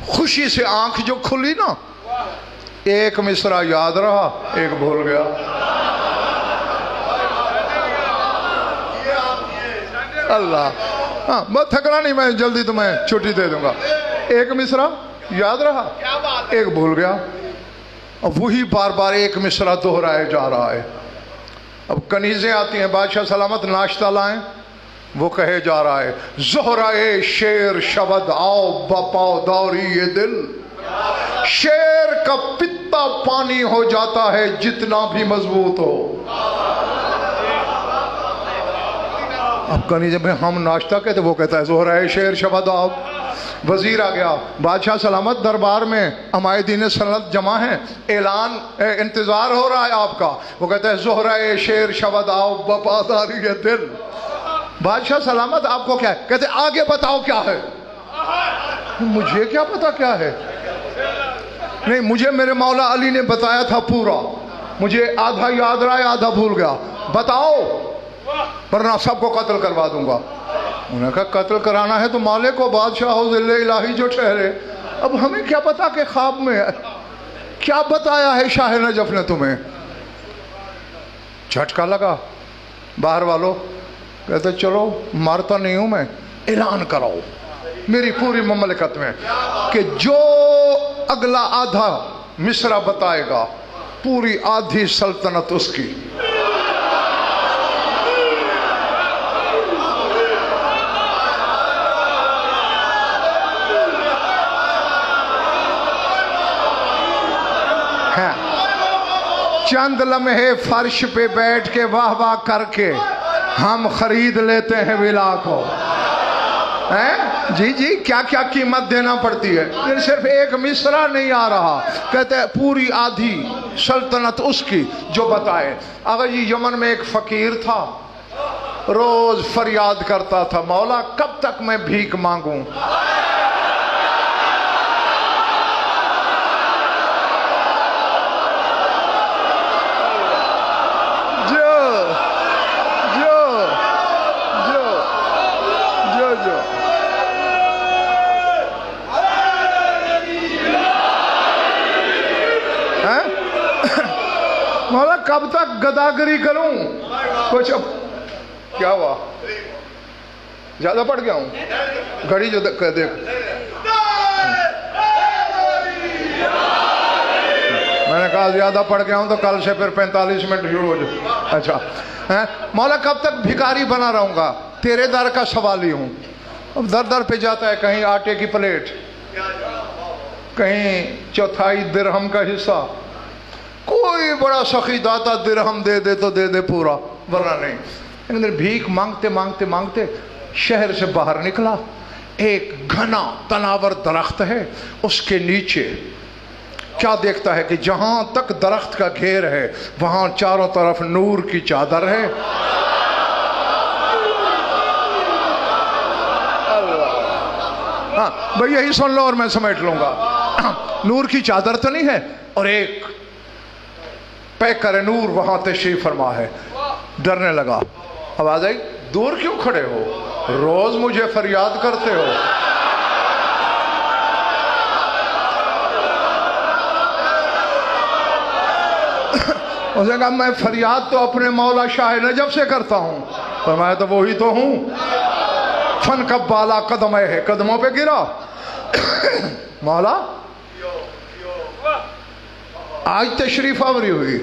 خوشی سے آنکھ جو کھلی نا، ایک مصرع یاد رہا ایک بھول گیا۔ اللہ، ہاں بس تھکنا نہیں، میں جلدی تمہیں چھٹی دے دوں گا۔ ایک مصرع یاد رہا ایک بھول گیا، اب وہی بار بار ایک مصرع دہرائے جا رہا ہے۔ اب کنیزیں آتی ہیں، بادشاہ سلامت ناشتہ لائیں، وہ کہے جا رہا ہے زہرائے شیر شبد آؤ بپاؤ دوری یہ دل، شیر کا پتا پانی ہو جاتا ہے جتنا بھی مضبوط ہو۔ اب کنیزیں میں ہم ناشتہ کہتے، وہ کہتا ہے زہرائے شیر شبد آؤ۔ وزیر آ گیا، بادشاہ سلامت دربار میں عمائدین سنت جمع ہیں، اعلان انتظار ہو رہا ہے آپ کا۔ وہ کہتا ہے زہرائے شیر شبد آؤ وفاداری یہ دل۔ بادشاہ سلامت آپ کو کیا ہے؟ کہتے آگے بتاؤ کیا ہے۔ مجھے کیا پتا کیا ہے؟ نہیں، مجھے میرے مولا علی نے بتایا تھا پورا، مجھے آدھا یاد رہا ہے آدھا بھول گیا، بتاؤ ورنہ سب کو قتل کروا دوں گا۔ انہوں نے کہا قتل کرانا ہے تو مالک و بادشاہ ہو ذل الہی جو ٹھہرے، اب ہمیں کیا پتا کہ خواب میں کیا بتایا ہے شاہ نجف نے تمہیں۔ جھٹکا لگا باہر والوں، کہتے چلو مارتا نہیں ہوں میں، اعلان کراؤ میری پوری مملکت میں کہ جو اگلا آدھا مصرع بتائے گا پوری آدھی سلطنت اس کی۔ چند لمحے فرش پہ بیٹھ کے واہ واہ کر کے ہم خرید لیتے ہیں ولا کو. جی جی کیا کیا قیمت دینا پڑتی ہے. پھر صرف ایک مصرع نہیں آ رہا, کہتے ہیں پوری آدھی سلطنت اس کی جو بتائے. آقا جی یمن میں ایک فقیر تھا, روز فریاد کرتا تھا مولا کب تک میں بھیک مانگوں. مولا کب تک گداگری کروں. کچھ اب کیا ہوا, زیادہ پڑ گیا ہوں, گھڑی جو دیکھ میں نے کہا زیادہ پڑ گیا ہوں تو کل سے پھر 45 منٹ شروع ہو جائے. اچھا مولا کب تک بھکاری بنا رہوں گا, تیرے در کا سوالی ہوں. اب در در پہ جاتا ہے, کہیں آٹے کی پلیٹ, کہیں چوتھائی درہم کا حصہ, کوئی بڑا سخی داتا درہم دے دے تو دے دے پورا, ورنہ نہیں. لیکن بھیک مانگتے مانگتے مانگتے شہر سے باہر نکلا. ایک گھنا تناور درخت ہے, اس کے نیچے کیا دیکھتا ہے کہ جہاں تک درخت کا گھیر ہے وہاں چاروں طرف نور کی چادر ہے. ہاں بھئی یہی سن لو اور میں سمیٹ لوں گا. نور کی چادر تو نہیں ہے, اور ایک پیکر نور وہاں تشریف فرما ہے. ڈرنے لگا, آواز آئی دور کیوں کھڑے ہو, روز مجھے فریاد کرتے ہو. اس نے کہا میں فریاد تو اپنے مولا شاہ نجف سے کرتا ہوں, فرمایا تو وہی تو ہوں. فن کب بالا قدم ہے, قدموں پہ گرا. مولا آج تشریف آوری ہوئی,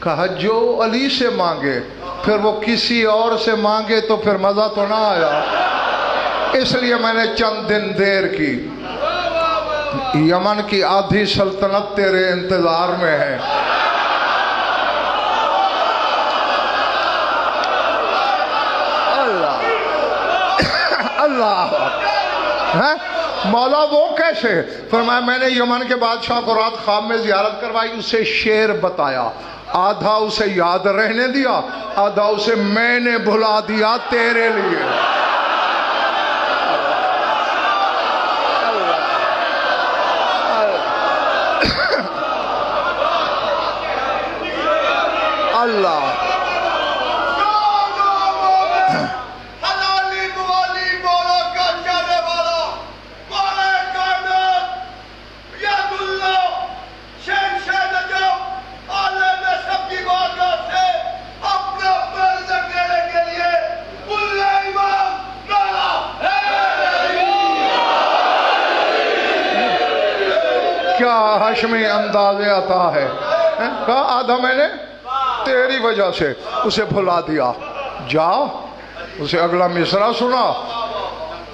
کہا جو علی سے مانگے پھر وہ کسی اور سے مانگے تو پھر مزہ تو نہ آیا, اس لیے میں نے چند دن دیر کی. یمن کی آدھی سلطنت تیرے انتظار میں ہے. اللہ مولا وہ کیسے, فرمایا میں نے یمن کے بادشاہ کو رات خواب میں زیارت کروائی, اسے شعر بتایا, آدھا اسے یاد رہنے دیا, آدھا اسے میں نے بھلا دیا تیرے لیے. اللہ ہاشمی انداز عطا ہے. کہا آدھا میں نے تیری وجہ سے اسے بھلا دیا. جا اسے اگلا مصرع سنا,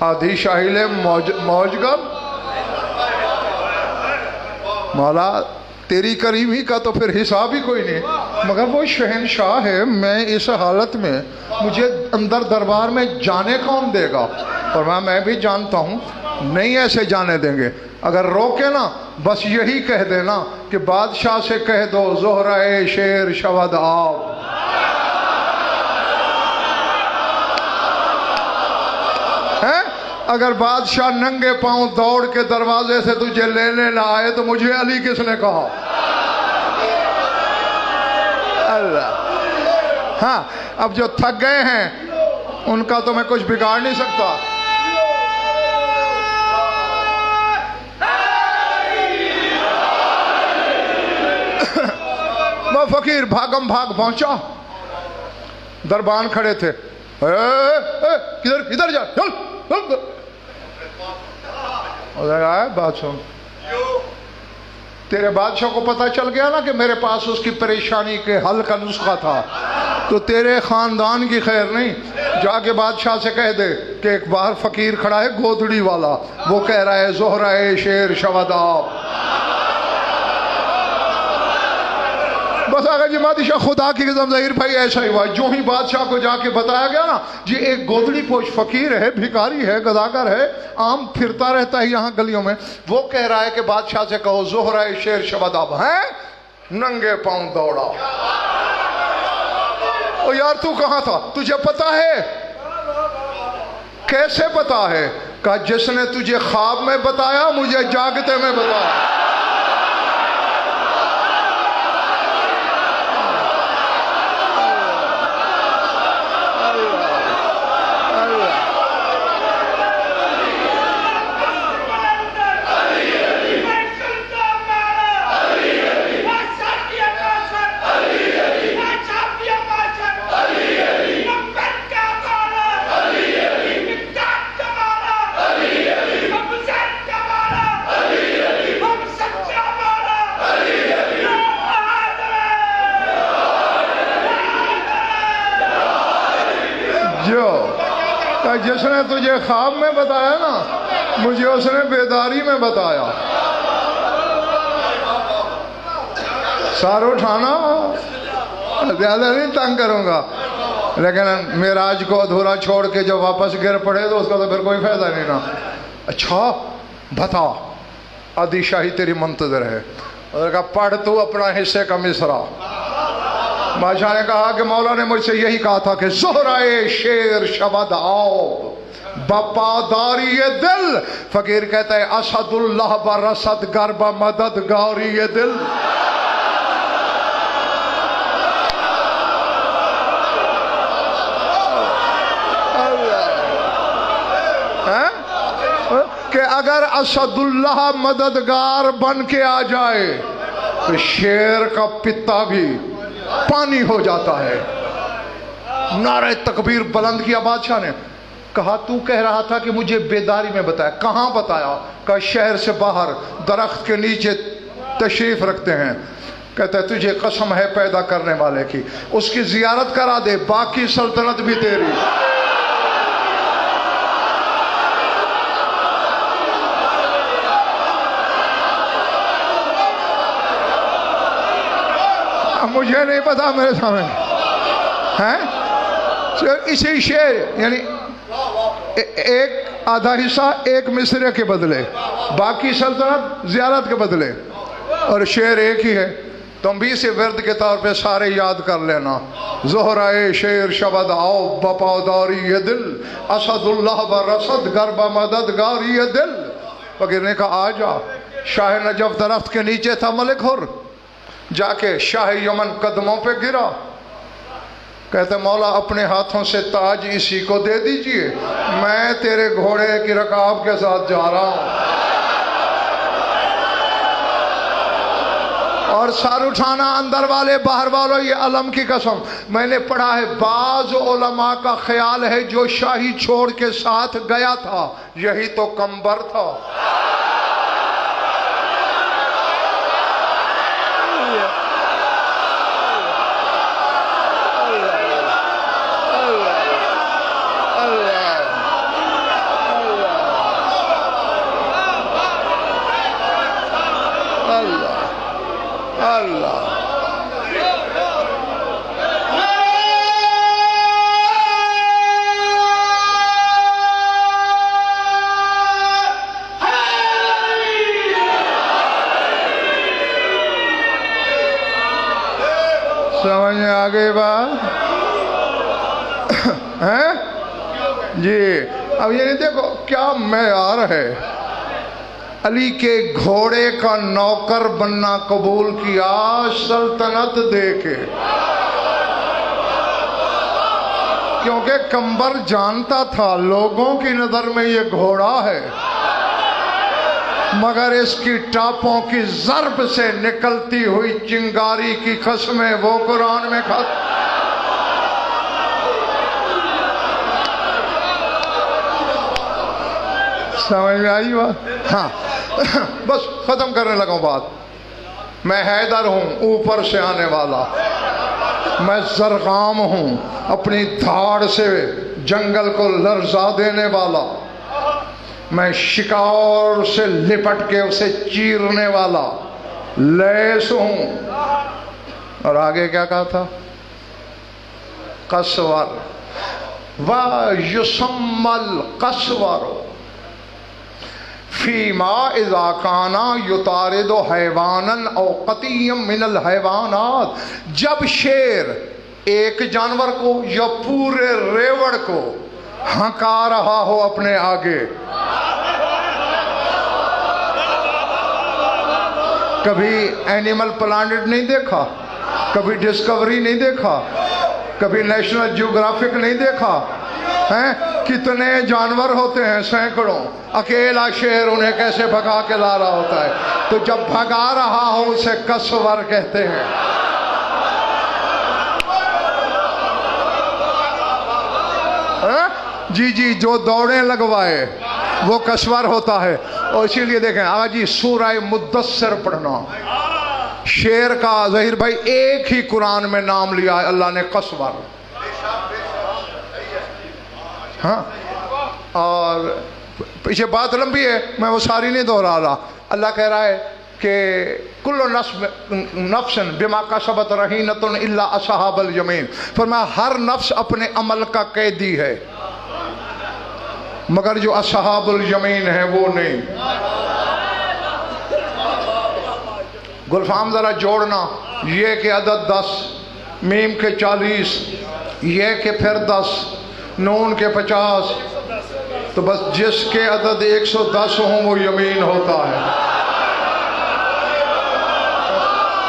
آدھی شاہیل موجگر. مولا تیری کریمی کا تو پھر حساب ہی کوئی نہیں, مگر وہ شہنشاہ ہے, میں اس حالت میں مجھے اندر دربار میں جانے کون دے گا. اور میں بھی جانتا ہوں نہیں ایسے جانے دیں گے. اگر روکے نا بس یہی کہہ دینا کہ بادشاہ سے کہہ دو زہرہ شیر شود آب. اگر بادشاہ ننگے پاؤں دوڑ کے دروازے سے تجھے لینے نہ آئے تو مجھے علی کس نے کہا. اللہ ہاں اب جو تھک گئے ہیں ان کا تو میں کچھ بگاڑ نہیں سکتا. وہ فقیر بھاگم بھاگ پہنچا, دربان کھڑے تھے. کدھر جا, چل چل. بات سن, تیرے بادشاہ کو پتہ چل گیا نا کہ میرے پاس اس کی پریشانی کے حل کا نسخہ تھا, تو تیرے خاندان کی خیر نہیں. جا کے بادشاہ سے کہہ دے کہ ایک باہر فقیر کھڑا ہے گودڑی والا, وہ کہہ رہا ہے زہرہ شیر شود آب. بس آگا جی بادشاہ خدا کی قسم ظہیر بھائی ایسا ہی ہوا. جو ہی بادشاہ کو جا کے بتایا گیا نا جی ایک گودڑی پوش فقیر ہے، بھکاری ہے، گداگر ہے، عام پھرتا رہتا ہے یہاں گلیوں میں. وہ کہہ رہا ہے کہ بادشاہ سے کہو زہرہ شیر شبداب ہیں، ننگے پاؤں دوڑا. او یار تو کہاں تھا؟ تجھے پتا ہے؟ کیسے پتا ہے؟ کہا جس نے تجھے خواب میں بتایا مجھے جاگتے میں بتایا. جس نے تجھے خواب میں بتایا نا مجھے اس نے بیداری میں بتایا. سار اٹھانا زیادہ نہیں تنگ کروں گا، لیکن معراج کو ادھورا چھوڑ کے جو واپس گر پڑے تو اس کا تو پھر کوئی فائدہ نہیں نا. اچھا بتا، آدھی شاہی تیری منتظر ہے. اور کہا پڑھ تو اپنا حصے کا مصرع. بادشاہ نے کہا کہ مولا نے مجھ سے یہی کہا تھا کہ زہرہ شیر شبد آؤ بپاداری دل. فقیر کہتا ہے اسد اللہ برسد گرب مددگاری دل. کہ اگر اسد اللہ مددگار بن کے آ جائے تو شیر کا پتا بھی پانی ہو جاتا ہے. نعرہ تکبیر بلند کیا بادشاہ نے. کہا تو کہہ رہا تھا کہ مجھے بیداری میں بتایا، کہاں بتایا؟ کہا شہر سے باہر درخت کے نیچے تشریف رکھتے ہیں. کہتا ہے تجھے قسم ہے پیدا کرنے والے کی، اس کی زیارت کرا دے، باقی سلطنت بھی تیری. مجھے نہیں پتا میرے سامنے ہیں. اسی شیر یعنی ایک آدھا حصہ ایک مصرے کے بدلے، باقی سلطنت زیارت کے بدلے، اور شیر ایک ہی ہے. تم بھی اسے ورد کے طور پہ سارے یاد کر لینا. زہرہ شیر شبد آؤ بپاداری یہ دل، اسد اللہ برسد گرب مددگاری یہ دل. فقیر نے کہا آ جا. شاہ نجف درخت کے نیچے تھا ملک حر، جا کے شاہ یمن قدموں پہ گرا. کہتے مولا اپنے ہاتھوں سے تاج اسی کو دے دیجئے، میں تیرے گھوڑے کی رکاب کے ساتھ جا رہا ہوں. اور سر اٹھانا اندر والے باہر والوں، یہ علم کی قسم میں نے پڑھا ہے. بعض علماء کا خیال ہے جو شاہی چھوڑ کے ساتھ گیا تھا یہی تو کمبر تھا. سمجھ میں آ گئی بات ہیں جی. اب یہ دیکھو کیا معیار ہے. علی کے گھوڑے کا نوکر بننا قبول کیا سلطنت دے کے، کیونکہ کمبر جانتا تھا لوگوں کی نظر میں یہ گھوڑا ہے، مگر اس کی ٹاپوں کی ضرب سے نکلتی ہوئی چنگاری کی قسمیں وہ قرآن میں کھاتا. سمجھ میں آئی بات؟ ہاں بس ختم کرنے لگا ہوں بات. میں حیدر ہوں اوپر سے آنے والا، میں زرغام ہوں اپنی دھاڑ سے جنگل کو لرزا دینے والا، میں شکار سے لپٹ کے اسے چیرنے والا، لیس ہوں اور آگے کیا کہا تھا؟ قسور وَيُسَمَّ الْقَسْوَرُ فِيمَا إِذَا كَانَ يُطَارِدُ حَيْوَانًا أَوْ قَطِيًّا مِنَ الْحَيْوَانَاتِ، جب شیر ایک جانور کو یا پورے ریوڑ کو ہنکا رہا ہو اپنے آگے، کبھی اینیمل پلانٹ نہیں دیکھا، کبھی ڈسکوری نہیں دیکھا، کبھی نیشنل جیوگرافک نہیں دیکھا ہیں؟ کتنے جانور ہوتے ہیں، سینکڑوں، اکیلا شیر انہیں کیسے بھگا کے لا رہا ہوتا ہے؟ تو جب بھگا رہا ہو اسے قسور کہتے ہیں۔ جی جی، جو دوڑیں لگوائے وہ قسور ہوتا ہے۔ اور اسی لیے دیکھیں آج جی سورہ مدثر پڑھنا، شیر کا ظہیر بھائی ایک ہی قرآن میں نام لیا ہے اللہ نے، قسور۔ ہاں، اور پیچھے بات لمبی ہے، میں وہ ساری نہیں دہرا رہا۔ اللہ کہہ رہا ہے کہ کل نفس بما کسبت رہینۃ الا اصحاب الیمین، فرمایا ہر نفس اپنے عمل کا قیدی ہے مگر جو اصحاب الیمین ہیں وہ نہیں۔ گلفام ذرا جوڑنا، یہ کہ عدد 10، میم کے 40، یہ کہ پھر 10، نون کے 50، تو بس جس کے عدد 110 ہوں وہ یمین ہوتا ہے۔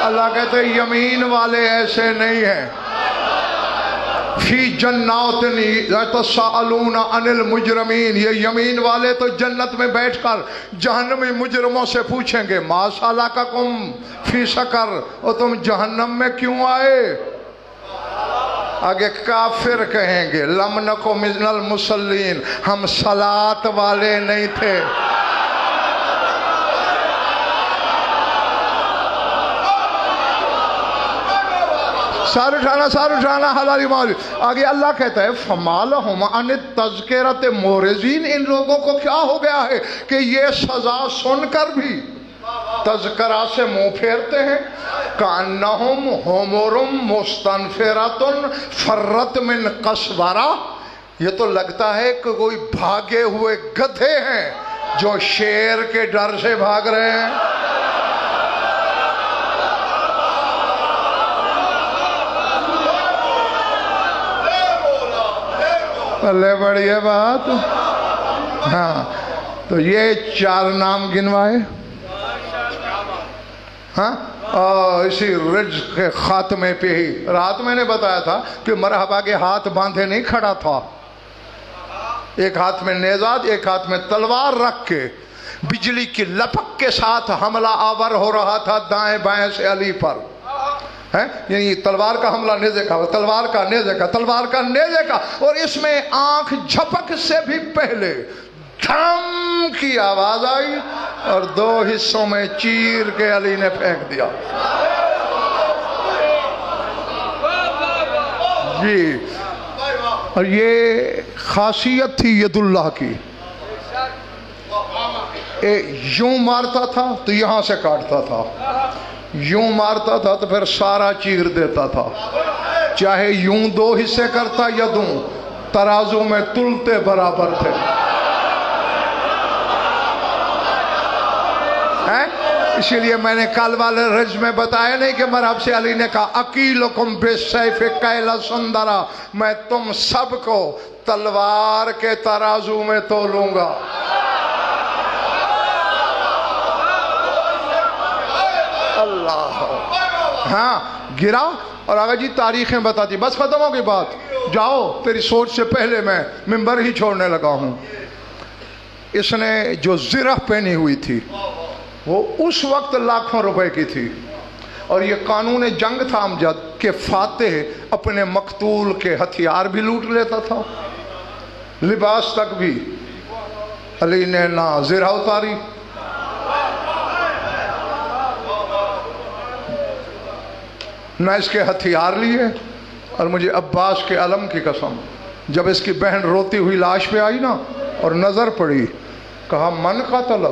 اللہ کہتے ہیں یمین والے ایسے نہیں ہیں۔ فی جنات یتساءلون عن المجرمین، یہ یمین والے تو جنت میں بیٹھ کر جہنمی مجرموں سے پوچھیں گے ما سلککم فی سقر، اور تم جہنم میں کیوں آئے؟ آگے کافر کہیں گے لم نکو من المصلین، ہم صلاۃ والے نہیں تھے۔ سار اٹھانا حلالی مولی۔ آگے اللہ کہتا ہے فَمَا لَهُمْ عَنِ التَّذْكِرَةِ مُعْرِضِينَ، ان لوگوں کو کیا ہو گیا ہے کہ یہ سزا سن کر بھی تذکرہ سے منہ پھیرتے ہیں۔ کَأَنَّهُمْ حُمُرٌ مُسْتَنفِرَةٌ فَرَّتْ مِنْ قَسْوَرَةٍ، یہ تو لگتا ہے کہ کوئی بھاگے ہوئے گدھے ہیں جو شیر کے ڈر سے بھاگ رہے ہیں۔ اللہ بڑی ہے بات۔ ہاں، تو یہ 4 نام گنوائے۔ ہاں، اسی رزق کے خاتمے پہ ہی رات میں نے بتایا تھا کہ مرحبا کے ہاتھ باندھے نہیں کھڑا تھا، ایک ہاتھ میں نیزاد، ایک ہاتھ میں تلوار رکھ کے بجلی کی لپک کے ساتھ حملہ آور ہو رہا تھا دائیں بائیں سے علی پر، یعنی تلوار کا حملہ نیزے کا، تلوار کا نیزے کا، تلوار کا نیزے کا، اور اس میں آنکھ جھپک سے بھی پہلے دھم کی آواز آئی اور 2 حصوں میں چیر کے علی نے پھینک دیا۔ جی، اور یہ خاصیت تھی ید اللہ کی، یوں مارتا تھا تو یہاں سے کاٹتا تھا، یوں مارتا تھا تو پھر سارا چیر دیتا تھا، چاہے یوں 2 حصے کرتا یا دوں، ترازو میں تلتے برابر تھے۔ اسی لیے میں نے کل والے رج میں بتایا نہیں کہ مرحب سے علی نے کہا اکیلکم بالسیف کیل سندرا، میں تم سب کو تلوار کے ترازو میں تولوں گا۔ اللہ، ہاں گرا اور آگا جی تاریخیں بتاتی، بس ختم ہو گئی بات، جاؤ تیری سوچ سے پہلے میں ممبر ہی چھوڑنے لگا ہوں۔ اس نے جو زرہ پہنی ہوئی تھی وہ اس وقت لاکھوں روپے کی تھی، اور یہ قانون جنگ تھا امجد کہ فاتح اپنے مقتول کے ہتھیار بھی لوٹ لیتا تھا، لباس تک بھی۔ علی نے نہ زرہ اتاری، نہ اس کے ہتھیار لیے، اور مجھے عباس کے علم کی قسم جب اس کی بہن روتی ہوئی لاش پہ آئی نا اور نظر پڑی، کہا من قتلہ،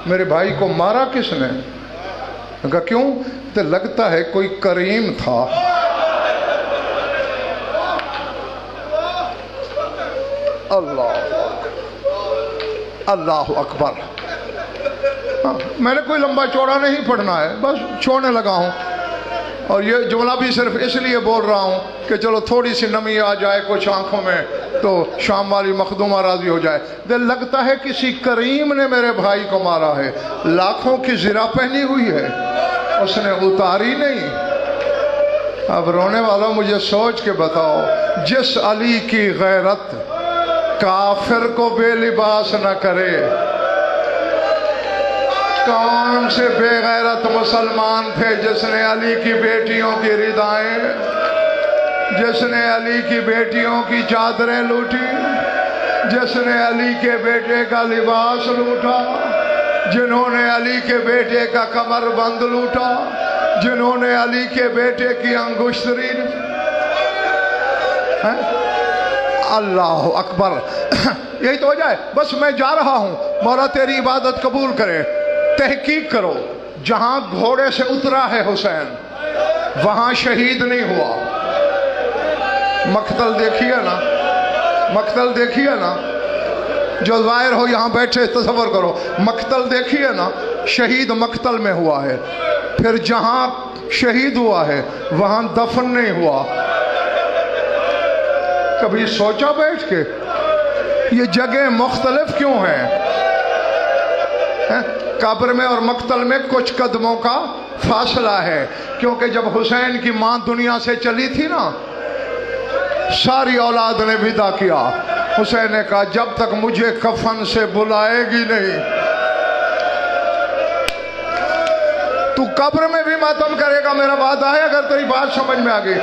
میرے بھائی کو مارا کس نے؟ کہا کیوں؟ تو لگتا ہے کوئی کریم تھا. اللہ اکبر. میں نے کوئی لمبا چوڑا نہیں پڑھنا ہے، بس چھوڑنے لگا ہوں. اور یہ جملہ بھی صرف اس لیے بول رہا ہوں کہ چلو تھوڑی سی نمی آ جائے کچھ آنکھوں میں تو شام والی مخدومہ راضی ہو جائے. دل لگتا ہے کسی کریم نے میرے بھائی کو مارا ہے. لاکھوں کی زرہ پہنی ہوئی ہے، اس نے اتاری نہیں. اب رونے والوں مجھے سوچ کے بتاؤ، جس علی کی غیرت کافر کو بے لباس نہ کرے، کون سے بے غیرت مسلمان تھے جس نے علی کی بیٹیوں کی ردائیں، جس نے علی کی بیٹیوں کی چادریں لوٹی، جس نے علی کے بیٹے کا لباس لوٹا، جنہوں نے علی کے بیٹے کا کمر بند لوٹا، جنہوں نے علی کے بیٹے کی انگشتری. اللہ اکبر. یہی تو ہو جائے. بس میں جا رہا ہوں، مولا تیری عبادت قبول کرے. تحقیق کرو، جہاں گھوڑے سے اترا ہے حسین وہاں شہید نہیں ہوا. مقتل دیکھیے نا، مقتل دیکھیے نا، جو ظاہر ہو یہاں بیٹھے تصور کرو. مقتل دیکھیے نا، شہید مقتل میں ہوا ہے. پھر جہاں شہید ہوا ہے وہاں دفن نہیں ہوا. کبھی سوچا بیٹھ کے یہ جگہ مختلف کیوں ہیں؟ قبر میں اور مقتل میں کچھ قدموں کا فاصلہ ہے، کیونکہ جب حسین کی ماں دنیا سے چلی تھی نا، ساری اولاد نے ودا کیا. حسین نے کہا جب تک مجھے کفن سے بلائے گی نہیں تو قبر میں بھی ماتم کرے گا. میرا وعدہ ہے، اگر تیری بات سمجھ میں آ گئی.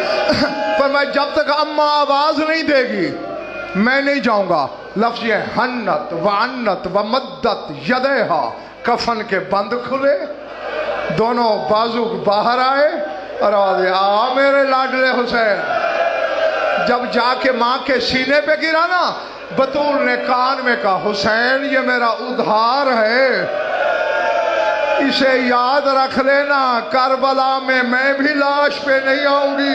پر میں جب تک اماں آواز نہیں دے گی میں نہیں جاؤں گا. لفظ یہ حنت وعنت ومدت یدیہا، کفن کے بند کھلے، دونوں بازو باہر آئے اور آواز آ میرے لاڈلے حسین. جب جا کے ماں کے سینے پہ گرا نا، بطول نے کان میں کہا حسین یہ میرا ادھار ہے، اسے یاد رکھ لینا، کربلا میں بھی لاش پہ نہیں آؤں گی،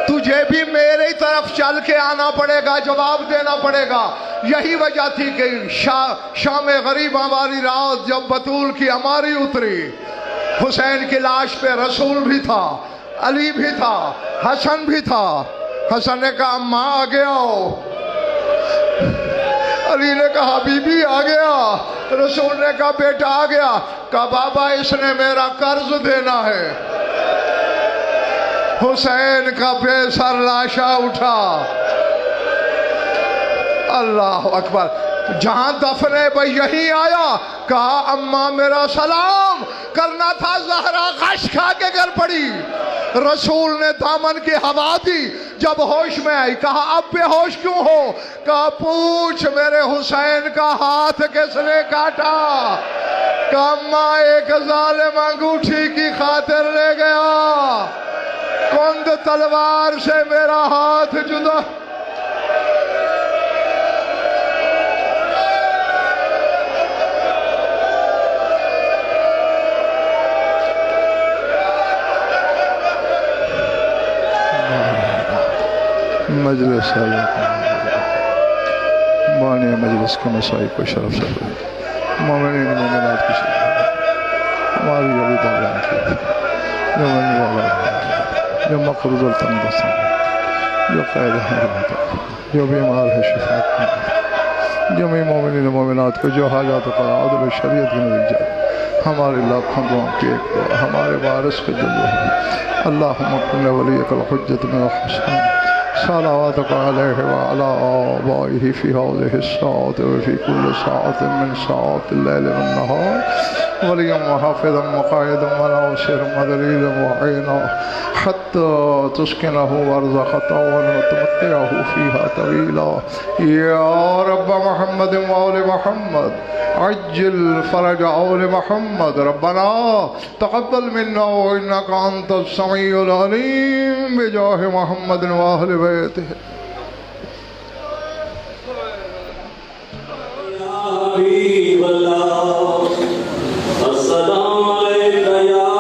تجھے بھی میری طرف چل کے آنا پڑے گا، جواب دینا پڑے گا. یہی وجہ تھی کہ شام غریباں والی رات جب بطول کی ہماری اتری، حسین کی لاش پہ رسول بھی تھا، علی بھی تھا، حسن بھی تھا. حسن نے کہا اماں آگے آؤ، علی نے کہا بی بی آ گیا، رسول نے کہا بیٹا آ گیا. کہا بابا اس نے میرا قرض دینا ہے. حسین کا بے سر لاشا اٹھا. اللہ اکبر. جہاں دفن ہے بھائی یہیں آیا، کہا اماں میرا سلام کرنا تھا. زہرا غش کھا کے گر پڑی. رسول نے دامن کی ہوا دی. جب ہوش میں آئی کہا اب بے ہوش کیوں ہو؟ کہا پوچھ میرے حسین کا ہاتھ کس نے کاٹا؟ کہا اماں ایک ظالم انگوٹھی کی خاطر لے گیا، کند تلوار سے میرا ہاتھ جدا. مجلس بانی مجلس کے مسائی کو شرف سے مومنین مومنات کی شرف ہماری جو داران کی جو من والا جو مقروض التندس جو قید حرمت جو بیمار ہے شفاعت میں جمعی مومنین مومنات کو جو حاجات و قرآن عدل شریعت کی نتیجہ ہمارے لاکھوں دعاوں کی ایک دعا ہمارے وارث کے جو ہے اللہم اکن ولیک الحجت میں حسین صلواتك عليه وعلى آبائه في هذه الساعة وفي كل ساعة من ساعات الليل والنهار وليا وحافظا وقائدا وناصرا ودليلا وعينا حتى تسكنه أرضك طوعا وتمتعه فيها طويلا. يا رب محمد وآل محمد عجل فرج آل محمد. ربنا تقبل منا وإنك أنت السميع العليم بجاه محمد وأهل بيته. يا حبيب الله السلام عليك يا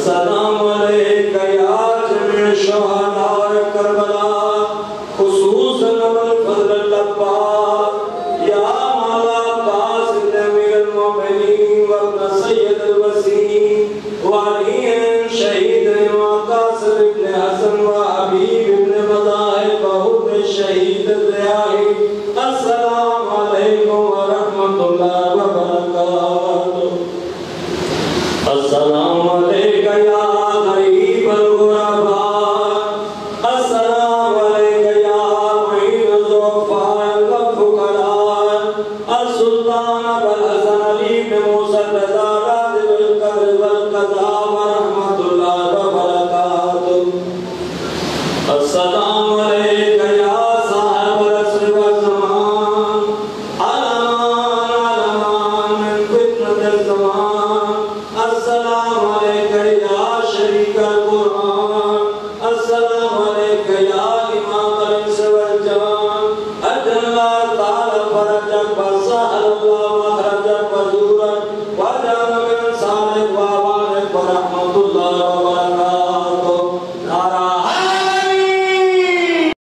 السلام علیک یا جمیع شہداء کربلا خصوصاً ابوالفضل اللباب یا مولا عباس بن امیر المؤمنین وابن سید الوسیم وعلی شہید وقاسم ابن حسن وحبیب ابن مذاہب وحب شہید الریاحی السلام علیکم ورحمۃ اللہ وبرکاتہ السلام علیک یا غریب الغرباء السلام علیک یا معین الضعفاء والفقراء السلطان ابو الحسن علی بن موسیٰ الرضا راضی بالقدر والقضاء ورحمۃ اللہ وبرکاتہ السلام علیک یا صاحب العصر والزمان علمان علمان من فتنة الزمان السلام علیک یا شریک القرآن السلام علیک یا امام الانس والجان اجل اللہ تعالی فرجک وسهل اللہ